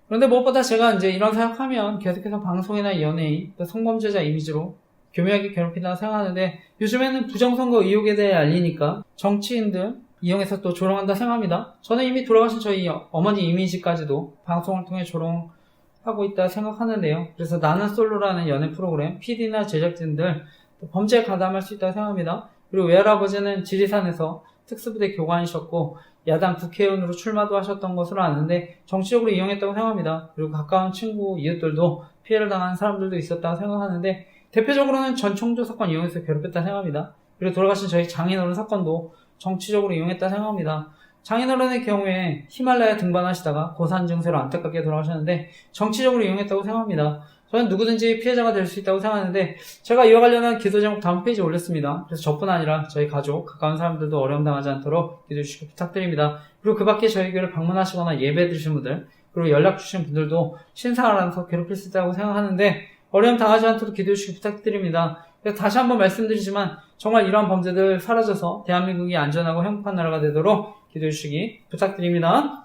그런데 무엇보다 제가 이제 이런 사역하면 계속해서 방송이나 연예인, 또 성범죄자 이미지로 교묘하게 괴롭힌다고 생각하는데 요즘에는 부정선거 의혹에 대해 알리니까 정치인들 이용해서 또 조롱한다 생각합니다. 저는 이미 돌아가신 저희 어머니 이미지까지도 방송을 통해 조롱하고 있다 생각하는데요. 그래서 나는 솔로라는 연예 프로그램 PD나 제작진들 범죄에 가담할 수 있다고 생각합니다. 그리고 외할아버지는 지리산에서 특수부대 교관이셨고 야당 국회의원으로 출마도 하셨던 것으로 아는데 정치적으로 이용했다고 생각합니다. 그리고 가까운 친구, 이웃들도 피해를 당한 사람들도 있었다고 생각하는데 대표적으로는 전 총조 사건 이용해서 괴롭혔다 생각합니다. 그리고 돌아가신 저희 장인어른 사건도 정치적으로 이용했다 생각합니다. 장인어른의 경우에 히말라야 등반하시다가 고산 증세로 안타깝게 돌아가셨는데 정치적으로 이용했다고 생각합니다. 저는 누구든지 피해자가 될 수 있다고 생각하는데 제가 이와 관련한 기도 제목 다음 페이지에 올렸습니다. 그래서 저뿐 아니라 저희 가족, 가까운 사람들도 어려움 당하지 않도록 기도해 주시기 부탁드립니다. 그리고 그 밖에 저희 교회를 방문하시거나 예배 드리신 분들, 그리고 연락 주신 분들도 신상을 안서 괴롭힐 수 있다고 생각하는데 어려움 당하지 않도록 기도해 주시기 부탁드립니다. 그래서 다시 한번 말씀드리지만 정말 이러한 범죄들 사라져서 대한민국이 안전하고 행복한 나라가 되도록 기도해 주시기 부탁드립니다.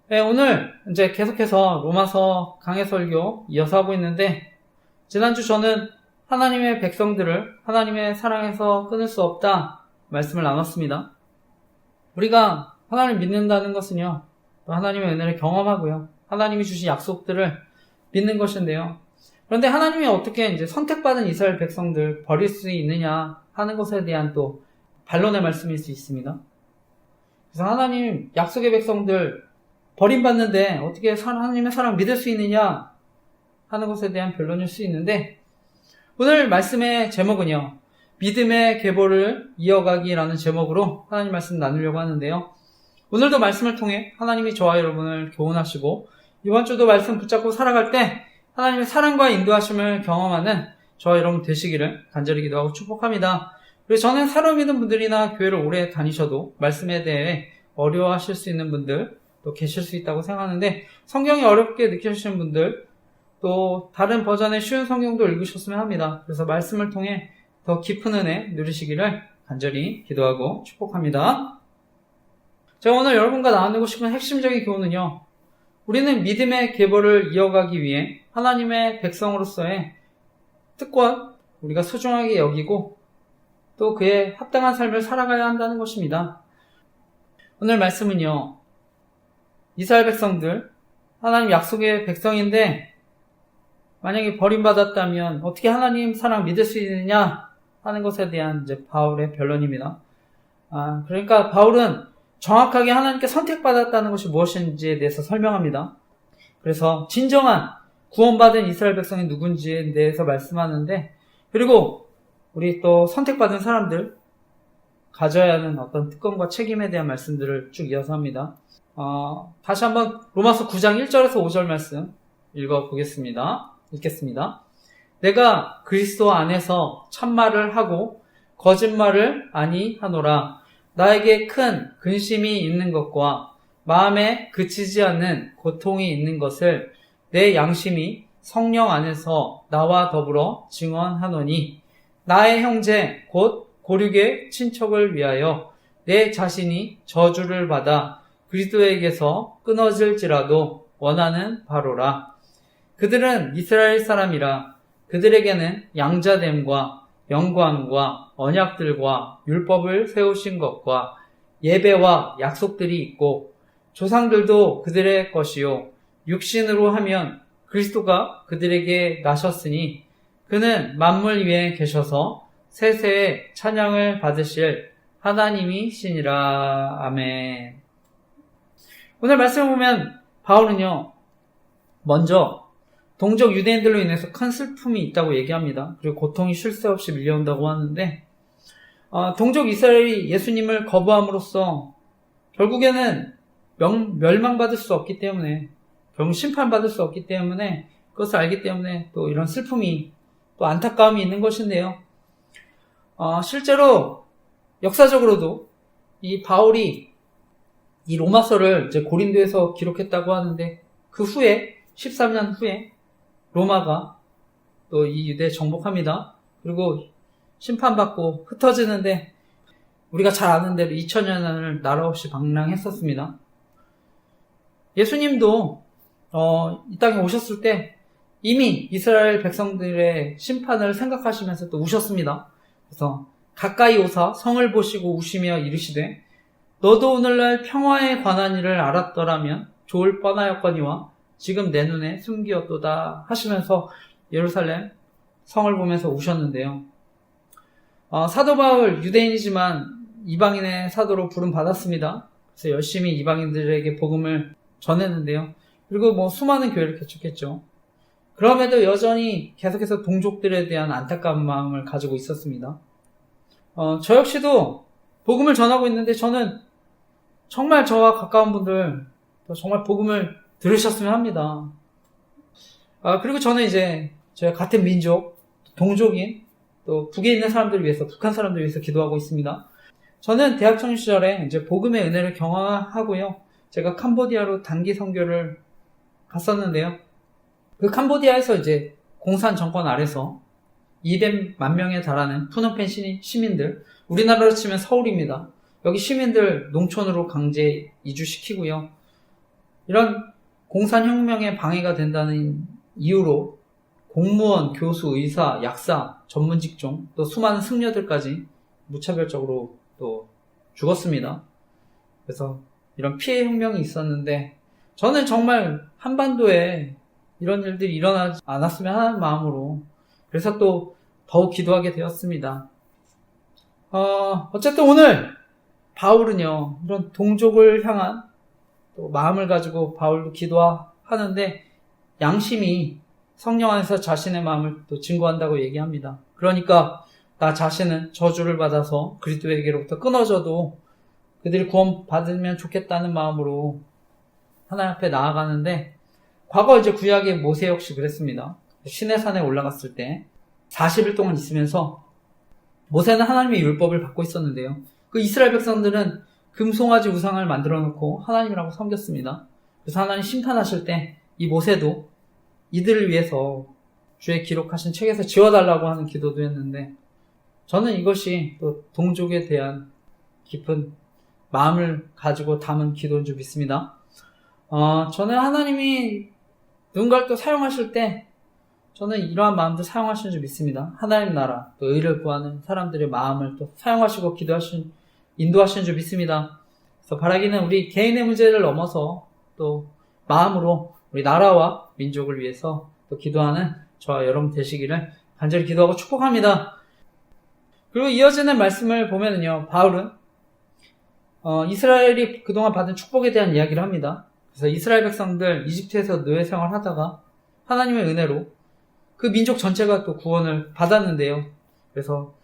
네, 오늘 이제 계속해서 로마서 강해 설교 이어서 하고 있는데 지난주 저는 하나님의 백성들을 하나님의 사랑에서 끊을 수 없다 말씀을 나눴습니다. 우리가 하나님을 믿는다는 것은요, 또 하나님의 은혜를 경험하고요, 하나님이 주신 약속들을 믿는 것인데요. 그런데 하나님이 어떻게 이제 선택받은 이스라엘 백성들 버릴 수 있느냐 하는 것에 대한 또 반론의 말씀일 수 있습니다. 그래서 하나님 약속의 백성들 버림받는데 어떻게 하나님의 사랑 믿을 수 있느냐 하는 것에 대한 변론일 수 있는데 오늘 말씀의 제목은요, 믿음의 계보를 이어가기라는 제목으로 하나님 말씀 나누려고 하는데요. 오늘도 말씀을 통해 하나님이 저와 여러분을 교훈하시고 이번 주도 말씀 붙잡고 살아갈 때 하나님의 사랑과 인도하심을 경험하는 저와 여러분 되시기를 간절히 기도하고 축복합니다. 그리고 저는 새로 믿은 분들이나 교회를 오래 다니셔도 말씀에 대해 어려워하실 수 있는 분들 또 계실 수 있다고 생각하는데 성경이 어렵게 느끼시는 분들 또 다른 버전의 쉬운 성경도 읽으셨으면 합니다. 그래서 말씀을 통해 더 깊은 은혜 누리시기를 간절히 기도하고 축복합니다. 제가 오늘 여러분과 나누고 싶은 핵심적인 교훈은요, 우리는 믿음의 계보를 이어가기 위해 하나님의 백성으로서의 특권, 우리가 소중하게 여기고 또 그에 합당한 삶을 살아가야 한다는 것입니다. 오늘 말씀은요, 이스라엘 백성들, 하나님 약속의 백성인데 만약에 버림받았다면 어떻게 하나님 사랑 믿을 수 있느냐 하는 것에 대한 이제 바울의 변론입니다. 그러니까 바울은 정확하게 하나님께 선택받았다는 것이 무엇인지에 대해서 설명합니다. 그래서 진정한 구원받은 이스라엘 백성이 누군지에 대해서 말씀하는데, 그리고 우리 또 선택받은 사람들 가져야 하는 어떤 특권과 책임에 대한 말씀들을 쭉 이어서 합니다. 다시 한번 로마서 9장 1절에서 5절 말씀 읽겠습니다. 내가 그리스도 안에서 참말을 하고 거짓말을 아니하노라. 나에게 큰 근심이 있는 것과 마음에 그치지 않는 고통이 있는 것을 내 양심이 성령 안에서 나와 더불어 증언하노니, 나의 형제 곧 고륙의 친척을 위하여 내 자신이 저주를 받아 그리스도에게서 끊어질지라도 원하는 바로라. 그들은 이스라엘 사람이라. 그들에게는 양자됨과 영광과 언약들과 율법을 세우신 것과 예배와 약속들이 있고, 조상들도 그들의 것이요 육신으로 하면 그리스도가 그들에게 나셨으니 그는 만물 위에 계셔서 세세에 찬양을 받으실 하나님이시니라. 아멘. 오늘 말씀을 보면 바울은요, 먼저 동족 유대인들로 인해서 큰 슬픔이 있다고 얘기합니다. 그리고 고통이 쉴 새 없이 밀려온다고 하는데, 동족 이스라엘이 예수님을 거부함으로써 결국에는 멸망받을 수 없기 때문에, 결국 심판받을 수 없기 때문에, 그것을 알기 때문에 또 이런 슬픔이, 또 안타까움이 있는 것인데요. 실제로 역사적으로도 이 바울이 이 로마서를 이제 고린도에서 기록했다고 하는데, 그 후에 13년 후에 로마가 또 이 유대에 정복합니다. 그리고 심판받고 흩어지는데, 우리가 잘 아는 대로 2000년을 나라 없이 방랑했었습니다. 예수님도 이 땅에 오셨을 때 이미 이스라엘 백성들의 심판을 생각하시면서 또 우셨습니다. 그래서 가까이 오사 성을 보시고 우시며 이르시되, 너도 오늘날 평화에 관한 일을 알았더라면 좋을 뻔하였거니와 지금 내 눈에 숨기었도다 하시면서 예루살렘 성을 보면서 우셨는데요. 사도 바울 유대인이지만 이방인의 사도로 부름 받았습니다. 그래서 열심히 이방인들에게 복음을 전했는데요. 그리고 수많은 교회를 개척했죠. 그럼에도 여전히 계속해서 동족들에 대한 안타까운 마음을 가지고 있었습니다. 저 역시도 복음을 전하고 있는데, 저는 정말 저와 가까운 분들 정말 복음을 들으셨으면 합니다. 그리고 저는 이제 저희 같은 민족, 동족인 또 북에 있는 사람들을 위해서, 북한 사람들을 위해서 기도하고 있습니다. 저는 대학 청년 시절에 이제 복음의 은혜를 경험하고요. 제가 캄보디아로 단기 선교를 갔었는데요. 그 캄보디아에서 이제 공산 정권 아래서 200만 명에 달하는 푸놈펜 시민들, 우리나라로 치면 서울입니다. 여기 시민들 농촌으로 강제 이주시키고요. 이런 공산혁명에 방해가 된다는 이유로 공무원, 교수, 의사, 약사, 전문 직종, 또 수많은 승려들까지 무차별적으로 또 죽었습니다. 그래서 이런 피해 혁명이 있었는데, 저는 정말 한반도에 이런 일들이 일어나지 않았으면 하는 마음으로, 그래서 또 더욱 기도하게 되었습니다. 어쨌든 오늘 바울은요, 이런 동족을 향한 또 마음을 가지고 바울도 기도하는데, 양심이 성령 안에서 자신의 마음을 또 증거한다고 얘기합니다. 그러니까 나 자신은 저주를 받아서 그리스도에게로부터 끊어져도 그들이 구원받으면 좋겠다는 마음으로 하나님 앞에 나아가는데, 과거 이제 구약의 모세 역시 그랬습니다. 시내산에 올라갔을 때 40일 동안 있으면서 모세는 하나님의 율법을 받고 있었는데요. 그 이스라엘 백성들은 금송아지 우상을 만들어 놓고 하나님이라고 섬겼습니다. 그래서 하나님 심판하실 때 이 모세도 이들을 위해서 주의 기록하신 책에서 지워달라고 하는 기도도 했는데, 저는 이것이 또 동족에 대한 깊은 마음을 가지고 담은 기도인 줄 믿습니다. 저는 하나님이 누군가를 또 사용하실 때 저는 이러한 마음도 사용하시는 줄 믿습니다. 하나님 나라, 또 의를 구하는 사람들의 마음을 또 사용하시고 인도하시는 줄 믿습니다. 그래서 바라기는 우리 개인의 문제를 넘어서 또 마음으로 우리 나라와 민족을 위해서 또 기도하는 저와 여러분 되시기를 간절히 기도하고 축복합니다. 그리고 이어지는 말씀을 보면은요, 바울은 이스라엘이 그동안 받은 축복에 대한 이야기를 합니다. 그래서 이스라엘 백성들 이집트에서 노예 생활하다가 하나님의 은혜로 그 민족 전체가 또 구원을 받았는데요. 그래서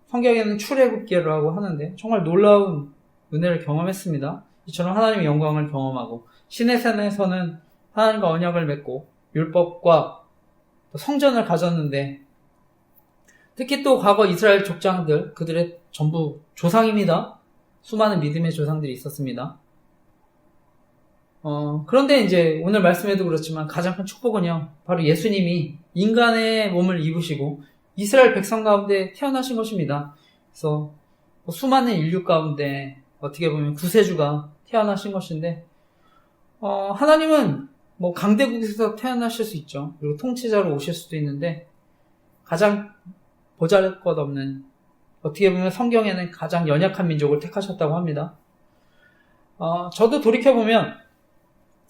성경에는 출애굽기라고 하는데 정말 놀라운 은혜를 경험했습니다. 이처럼 하나님의 영광을 경험하고 시내산에서는 하나님과 언약을 맺고 율법과 성전을 가졌는데 특히 또 과거 이스라엘 족장들 그들의 전부 조상입니다. 수많은 믿음의 조상들이 있었습니다. 그런데 이제 오늘 말씀에도 그렇지만 가장 큰 축복은요, 바로 예수님이 인간의 몸을 입으시고 이스라엘 백성 가운데 태어나신 것입니다. 그래서 수많은 인류 가운데 어떻게 보면 구세주가 태어나신 것인데, 하나님은 강대국에서 태어나실 수 있죠. 그리고 통치자로 오실 수도 있는데, 가장 보잘것없는, 어떻게 보면 성경에는 가장 연약한 민족을 택하셨다고 합니다. 저도 돌이켜보면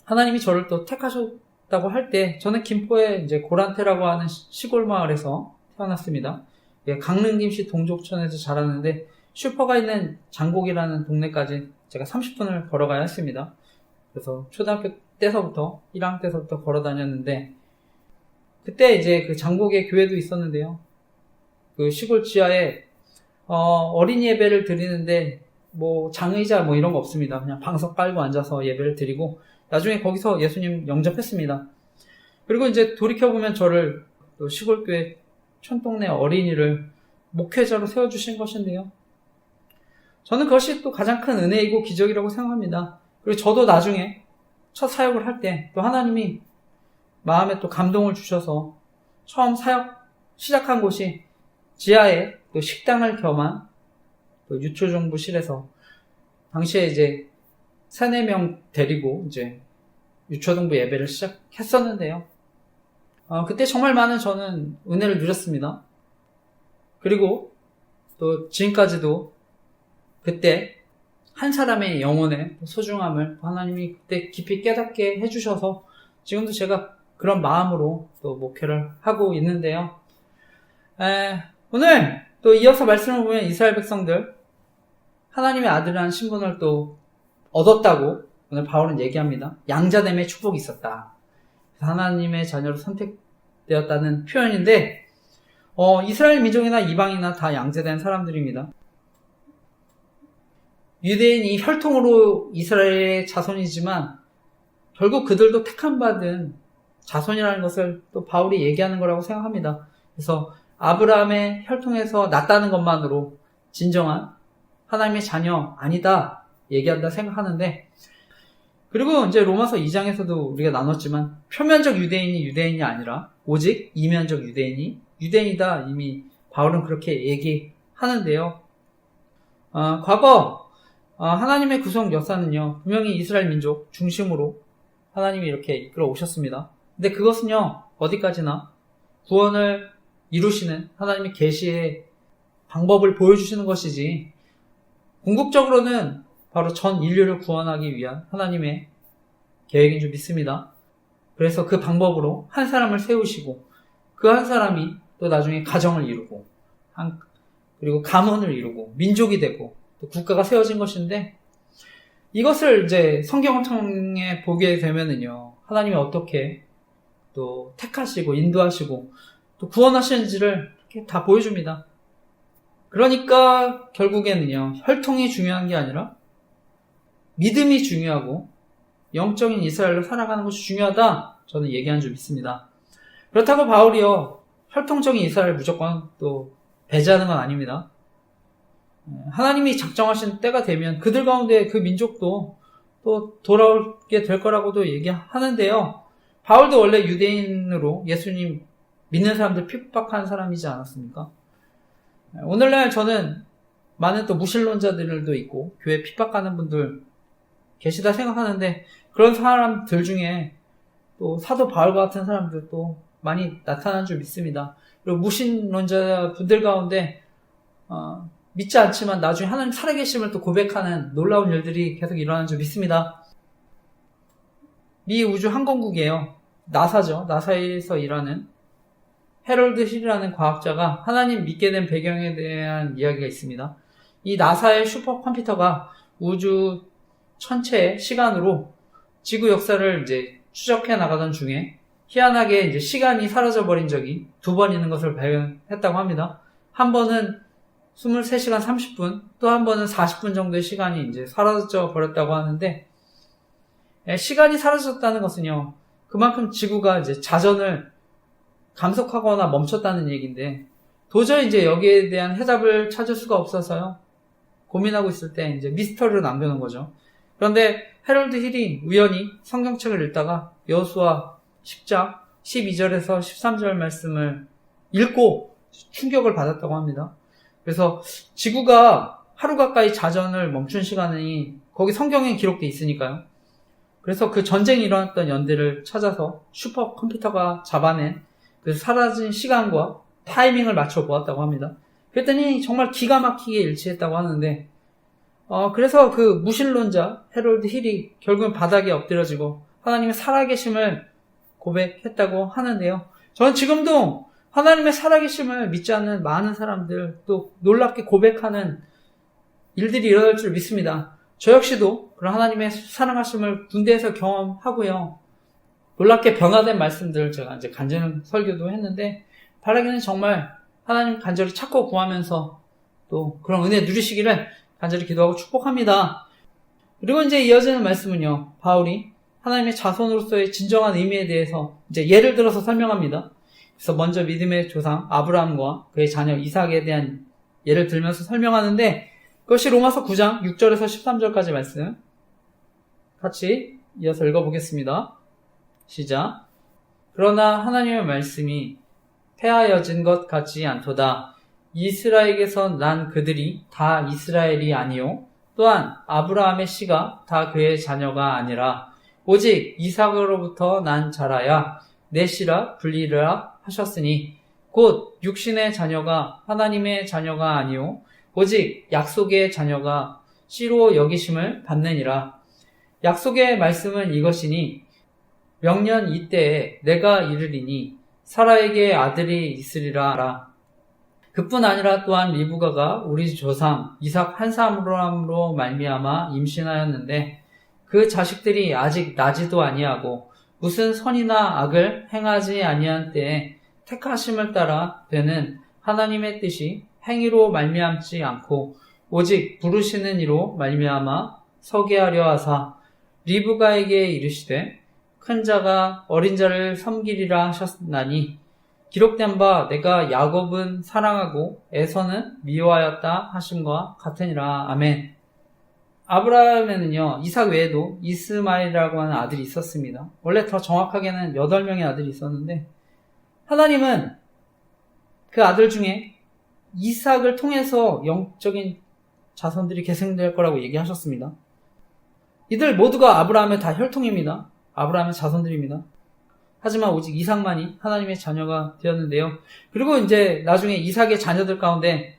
하나님이 저를 또 택하셨다고 할 때 저는 김포에 이제 고란테라고 하는 시골 마을에서 태어났습니다. 강릉김씨 동족촌에서 자랐는데 슈퍼가 있는 장곡이라는 동네까지 제가 30분을 걸어가야 했습니다. 그래서 초등학교 때서부터 1학년 때서부터 걸어 다녔는데 그때 이제 그 장곡에 교회도 있었는데요. 그 시골 지하에 어린이 예배를 드리는데 장의자 이런 거 없습니다. 그냥 방석 깔고 앉아서 예배를 드리고 나중에 거기서 예수님 영접했습니다. 그리고 이제 돌이켜보면 저를 또 시골교회 촌동네 어린이를 목회자로 세워주신 것인데요. 저는 그것이 또 가장 큰 은혜이고 기적이라고 생각합니다. 그리고 저도 나중에 첫 사역을 할 때 또 하나님이 마음에 또 감동을 주셔서 처음 사역 시작한 곳이 지하에 또 식당을 겸한 또 유초정부실에서 당시에 이제 3-4명 데리고 이제 유초등부 예배를 시작했었는데요. 그때 정말 많은 저는 은혜를 누렸습니다. 그리고 또 지금까지도 그때 한 사람의 영혼의 소중함을 하나님이 그때 깊이 깨닫게 해주셔서 지금도 제가 그런 마음으로 또 목회를 하고 있는데요. 오늘 또 이어서 말씀을 보면 이스라엘 백성들 하나님의 아들이라는 신분을 또 얻었다고 오늘 바울은 얘기합니다. 양자됨의 축복이 있었다. 하나님의 자녀로 선택되었다는 표현인데 이스라엘 민족이나 이방이나 다 양자된 사람들입니다. 유대인이 혈통으로 이스라엘의 자손이지만 결국 그들도 택함받은 자손이라는 것을 또 바울이 얘기하는 거라고 생각합니다. 그래서 아브라함의 혈통에서 났다는 것만으로 진정한 하나님의 자녀 아니다 얘기한다 생각하는데, 그리고 이제 로마서 2장에서도 우리가 나눴지만 표면적 유대인이 유대인이 아니라 오직 이면적 유대인이 유대인이다, 이미 바울은 그렇게 얘기하는데요. 과거 하나님의 구속 역사는요 분명히 이스라엘 민족 중심으로 하나님이 이렇게 이끌어 오셨습니다. 근데 그것은요 어디까지나 구원을 이루시는 하나님의 계시의 방법을 보여주시는 것이지 궁극적으로는 바로 전 인류를 구원하기 위한 하나님의 계획인 줄 믿습니다. 그래서 그 방법으로 한 사람을 세우시고 그 한 사람이 또 나중에 가정을 이루고 그리고 가문을 이루고 민족이 되고 또 국가가 세워진 것인데, 이것을 이제 성경을 통해 보게 되면은요 하나님이 어떻게 또 택하시고 인도하시고 또 구원하시는지를 이렇게 다 보여줍니다. 그러니까 결국에는요 혈통이 중요한 게 아니라 믿음이 중요하고 영적인 이스라엘로 살아가는 것이 중요하다, 저는 얘기한 줄 믿습니다. 그렇다고 바울이요 혈통적인 이스라엘 무조건 또 배제하는 건 아닙니다. 하나님이 작정하신 때가 되면 그들 가운데 그 민족도 또 돌아오게 될 거라고도 얘기하는데요. 바울도 원래 유대인으로 예수님 믿는 사람들 핍박한 사람이지 않았습니까? 오늘날 저는 많은 또 무신론자들도 있고 교회 핍박하는 분들 계시다 생각하는데, 그런 사람들 중에 또 사도 바울과 같은 사람들도 많이 나타난 줄 믿습니다. 그리고 무신론자 분들 가운데 믿지 않지만 나중에 하나님 살아계심을 또 고백하는 놀라운 일들이 계속 일어나는 줄 믿습니다. 미 우주 항공국이에요. 나사죠. 나사에서 일하는 해럴드 힐이라는 과학자가 하나님 믿게 된 배경에 대한 이야기가 있습니다. 이 나사의 슈퍼컴퓨터가 우주 전체의 시간으로 지구 역사를 이제 추적해 나가던 중에 희한하게 이제 시간이 사라져 버린 적이 2번 있는 것을 발견했다고 합니다. 한 번은 23시간 30분, 또 한 번은 40분 정도의 시간이 이제 사라져 버렸다고 하는데, 시간이 사라졌다는 것은요, 그만큼 지구가 이제 자전을 감속하거나 멈췄다는 얘기인데, 도저히 이제 여기에 대한 해답을 찾을 수가 없어서요, 고민하고 있을 때 이제 미스터리로 남겨놓은 거죠. 그런데 해럴드 힐이 우연히 성경책을 읽다가 여호수아 10장 12절에서 13절 말씀을 읽고 충격을 받았다고 합니다. 그래서 지구가 하루 가까이 자전을 멈춘 시간이 거기 성경에 기록돼 있으니까요. 그래서 그 전쟁이 일어났던 연대를 찾아서 슈퍼컴퓨터가 잡아낸 그 사라진 시간과 타이밍을 맞춰 보았다고 합니다. 그랬더니 정말 기가 막히게 일치했다고 하는데, 그래서 그 무신론자 해럴드 힐이 결국은 바닥에 엎드려지고 하나님의 살아계심을 고백했다고 하는데요. 저는 지금도 하나님의 살아계심을 믿지 않는 많은 사람들, 또 놀랍게 고백하는 일들이 일어날 줄 믿습니다. 저 역시도 그런 하나님의 사랑하심을 군대에서 경험하고요. 놀랍게 변화된 말씀들을 제가 이제 간증 설교도 했는데, 바라기는 정말 하나님 간절히 찾고 구하면서 또 그런 은혜 누리시기를 간절히 기도하고 축복합니다. 그리고 이제 이어지는 말씀은요, 바울이 하나님의 자손으로서의 진정한 의미에 대해서 이제 예를 들어서 설명합니다. 그래서 먼저 믿음의 조상 아브라함과 그의 자녀 이삭에 대한 예를 들면서 설명하는데, 그것이 로마서 9장 6절에서 13절까지 말씀 같이 이어서 읽어보겠습니다. 시작. 그러나 하나님의 말씀이 폐하여진 것 같지 않도다. 이스라엘에게서 난 그들이 다 이스라엘이 아니요 또한 아브라함의 씨가 다 그의 자녀가 아니라 오직 이삭으로부터 난 자라야 내 씨라 불리라 하셨으니 곧 육신의 자녀가 하나님의 자녀가 아니요 오직 약속의 자녀가 씨로 여기심을 받느니라. 약속의 말씀은 이것이니 명년 이때에 내가 이르리니 사라에게 아들이 있으리라. 그뿐 아니라 또한 리브가가 우리 조상 이삭 한 사람으로 말미암아 임신하였는데 그 자식들이 아직 나지도 아니하고 무슨 선이나 악을 행하지 아니한 때에 택하심을 따라 되는 하나님의 뜻이 행위로 말미암지 않고 오직 부르시는 이로 말미암아 서게 하려 하사 리브가에게 이르시되 큰 자가 어린 자를 섬기리라 하셨나니 기록된 바 내가 야곱은 사랑하고 에서는 미워하였다 하심과 같으니라. 아멘. 아브라함에는요, 이삭 외에도 이스마엘이라고 하는 아들이 있었습니다. 원래 더 정확하게는 8명의 아들이 있었는데 하나님은 그 아들 중에 이삭을 통해서 영적인 자손들이 계승될 거라고 얘기하셨습니다. 이들 모두가 아브라함의 다 혈통입니다. 아브라함의 자손들입니다. 하지만 오직 이삭만이 하나님의 자녀가 되었는데요. 그리고 이제 나중에 이삭의 자녀들 가운데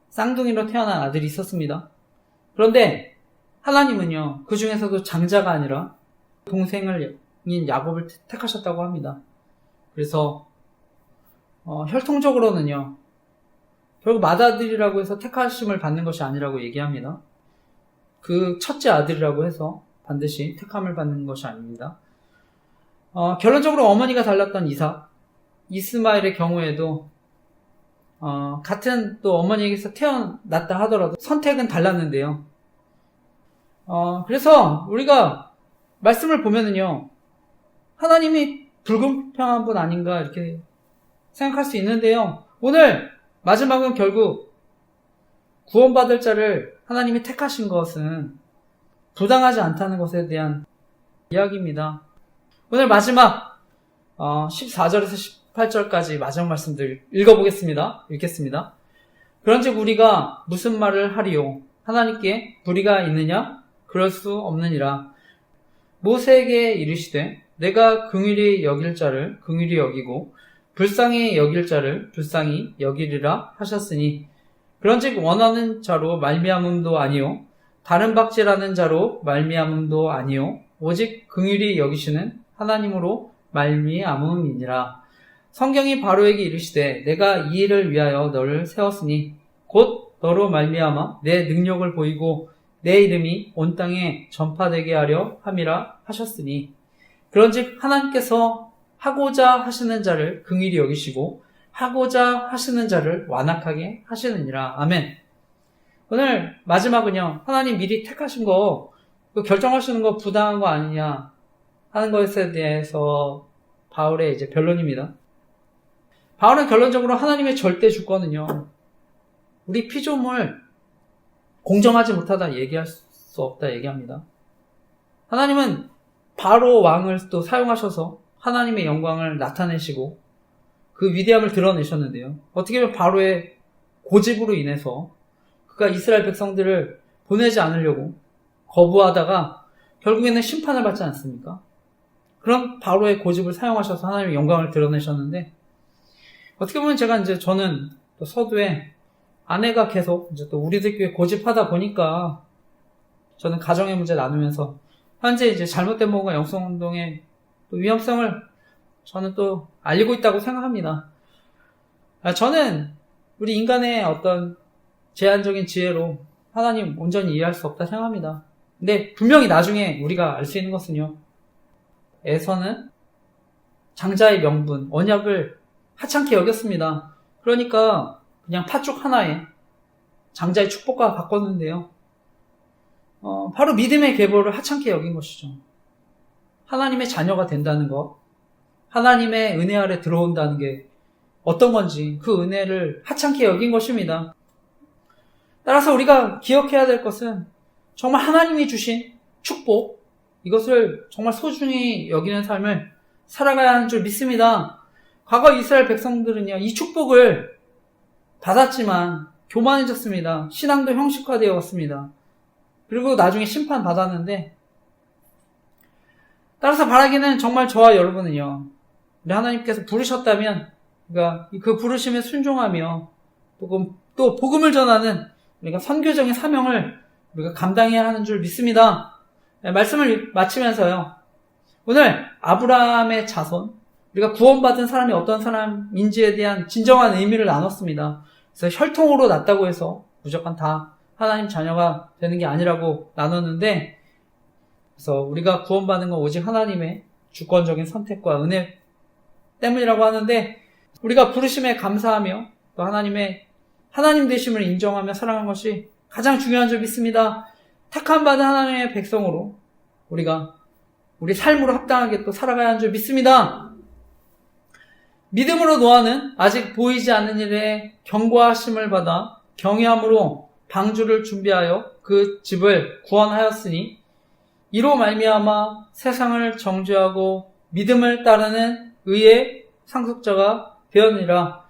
쌍둥이로 태어난 아들이 있었습니다. 그런데 하나님은요, 그 중에서도 장자가 아니라 동생인 야곱을 택하셨다고 합니다. 그래서 혈통적으로는요, 결국 맏아들이라고 해서 택하심을 받는 것이 아니라고 얘기합니다. 그 첫째 아들이라고 해서 반드시 택함을 받는 것이 아닙니다. 결론적으로 어머니가 달랐던 이삭, 이스마엘의 경우에도 같은 또 어머니에게서 태어났다 하더라도 선택은 달랐는데요. 그래서 우리가 말씀을 보면은요, 하나님이 불공평한 분 아닌가 이렇게 생각할 수 있는데요. 오늘 마지막은 결국 구원받을 자를 하나님이 택하신 것은 부당하지 않다는 것에 대한 이야기입니다. 오늘 마지막 14절에서 18절까지 마지막 말씀들 읽어보겠습니다. 읽겠습니다. 그런즉 우리가 무슨 말을 하리요? 하나님께 불의가 있느냐? 그럴 수 없느니라. 모세에게 이르시되 내가 긍휼히 여길 자를 긍휼히 여기고 불쌍히 여길 자를 불쌍히 여기리라 하셨으니 그런즉 원하는 자로 말미암음도 아니요 다른 박질하는 자로 말미암음도 아니요 오직 긍휼히 여기시는 하나님으로 말미암음이니라. 성경이 바로에게 이르시되 내가 이 일을 위하여 너를 세웠으니 곧 너로 말미암아 내 능력을 보이고 내 이름이 온 땅에 전파되게 하려 함이라 하셨으니 그런즉 하나님께서 하고자 하시는 자를 긍휼히 여기시고 하고자 하시는 자를 완악하게 하시느니라. 아멘. 오늘 마지막은요, 하나님 미리 택하신 거 결정하시는 거 부당한 거 아니냐 하는 것에 대해서 바울의 이제 변론입니다. 바울은 결론적으로 하나님의 절대 주권은요, 우리 피조물 공정하지 못하다 얘기할 수 없다 얘기합니다. 하나님은 바로 왕을 또 사용하셔서 하나님의 영광을 나타내시고 그 위대함을 드러내셨는데요. 어떻게 보면 바로의 고집으로 인해서 그가 이스라엘 백성들을 보내지 않으려고 거부하다가 결국에는 심판을 받지 않습니까? 그런 바로의 고집을 사용하셔서 하나님의 영광을 드러내셨는데 어떻게 보면 저는 또 서두에 아내가 계속 이제 또 우리들 교회 고집하다 보니까 저는 가정의 문제 나누면서 현재 이제 잘못된 부분과 영성운동의 또 위험성을 저는 또 알리고 있다고 생각합니다. 저는 우리 인간의 어떤 제한적인 지혜로 하나님 온전히 이해할 수 없다 생각합니다. 근데 분명히 나중에 우리가 알 수 있는 것은요, 에서는 장자의 명분, 언약을 하찮게 여겼습니다. 그러니까 그냥 팥죽 하나에 장자의 축복과 바꿨는데요. 바로 믿음의 계보를 하찮게 여긴 것이죠. 하나님의 자녀가 된다는 것, 하나님의 은혜 아래 들어온다는 게 어떤 건지 그 은혜를 하찮게 여긴 것입니다. 따라서 우리가 기억해야 될 것은 정말 하나님이 주신 축복, 이것을 정말 소중히 여기는 삶을 살아가야 하는 줄 믿습니다. 과거 이스라엘 백성들은요, 이 축복을 받았지만 교만해졌습니다. 신앙도 형식화되어 왔습니다. 그리고 나중에 심판받았는데, 따라서 바라기는 정말 저와 여러분은요, 우리 하나님께서 부르셨다면, 그러니까 그 부르심에 순종하며 또 복음을 전하는 우리가 선교적인 사명을 우리가 감당해야 하는 줄 믿습니다. 말씀을 마치면서요, 오늘 아브라함의 자손, 우리가 구원받은 사람이 어떤 사람인지에 대한 진정한 의미를 나눴습니다. 그래서 혈통으로 났다고 해서 무조건 다 하나님 자녀가 되는 게 아니라고 나눴는데, 그래서 우리가 구원받는 건 오직 하나님의 주권적인 선택과 은혜 때문이라고 하는데, 우리가 부르심에 감사하며 또 하나님 되심을 인정하며 살아가는 것이 가장 중요한 줄 믿습니다. 택함 받은 하나님의 백성으로 우리가 우리 삶으로 합당하게 또 살아가야 하는 줄 믿습니다. 믿음으로 노아는 아직 보이지 않는 일에 경고하심을 받아 경외함으로 방주를 준비하여 그 집을 구원하였으니 이로 말미암아 세상을 정죄하고 믿음을 따르는 의의 상속자가 되었느니라.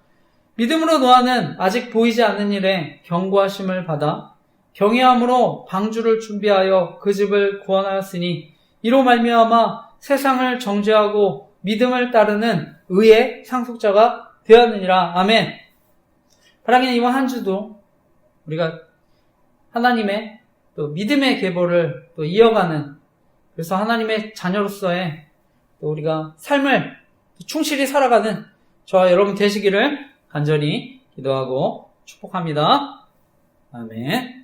믿음으로 노아는 아직 보이지 않는 일에 경고하심을 받아 경외함으로 방주를 준비하여 그 집을 구원하였으니 이로 말미암아 세상을 정죄하고 믿음을 따르는 의의 상속자가 되었느니라. 아멘. 바라기는 이번 한 주도 우리가 하나님의 또 믿음의 계보를 또 이어가는, 그래서 하나님의 자녀로서의 또 우리가 삶을 충실히 살아가는 저와 여러분 되시기를 간절히 기도하고 축복합니다. 아멘.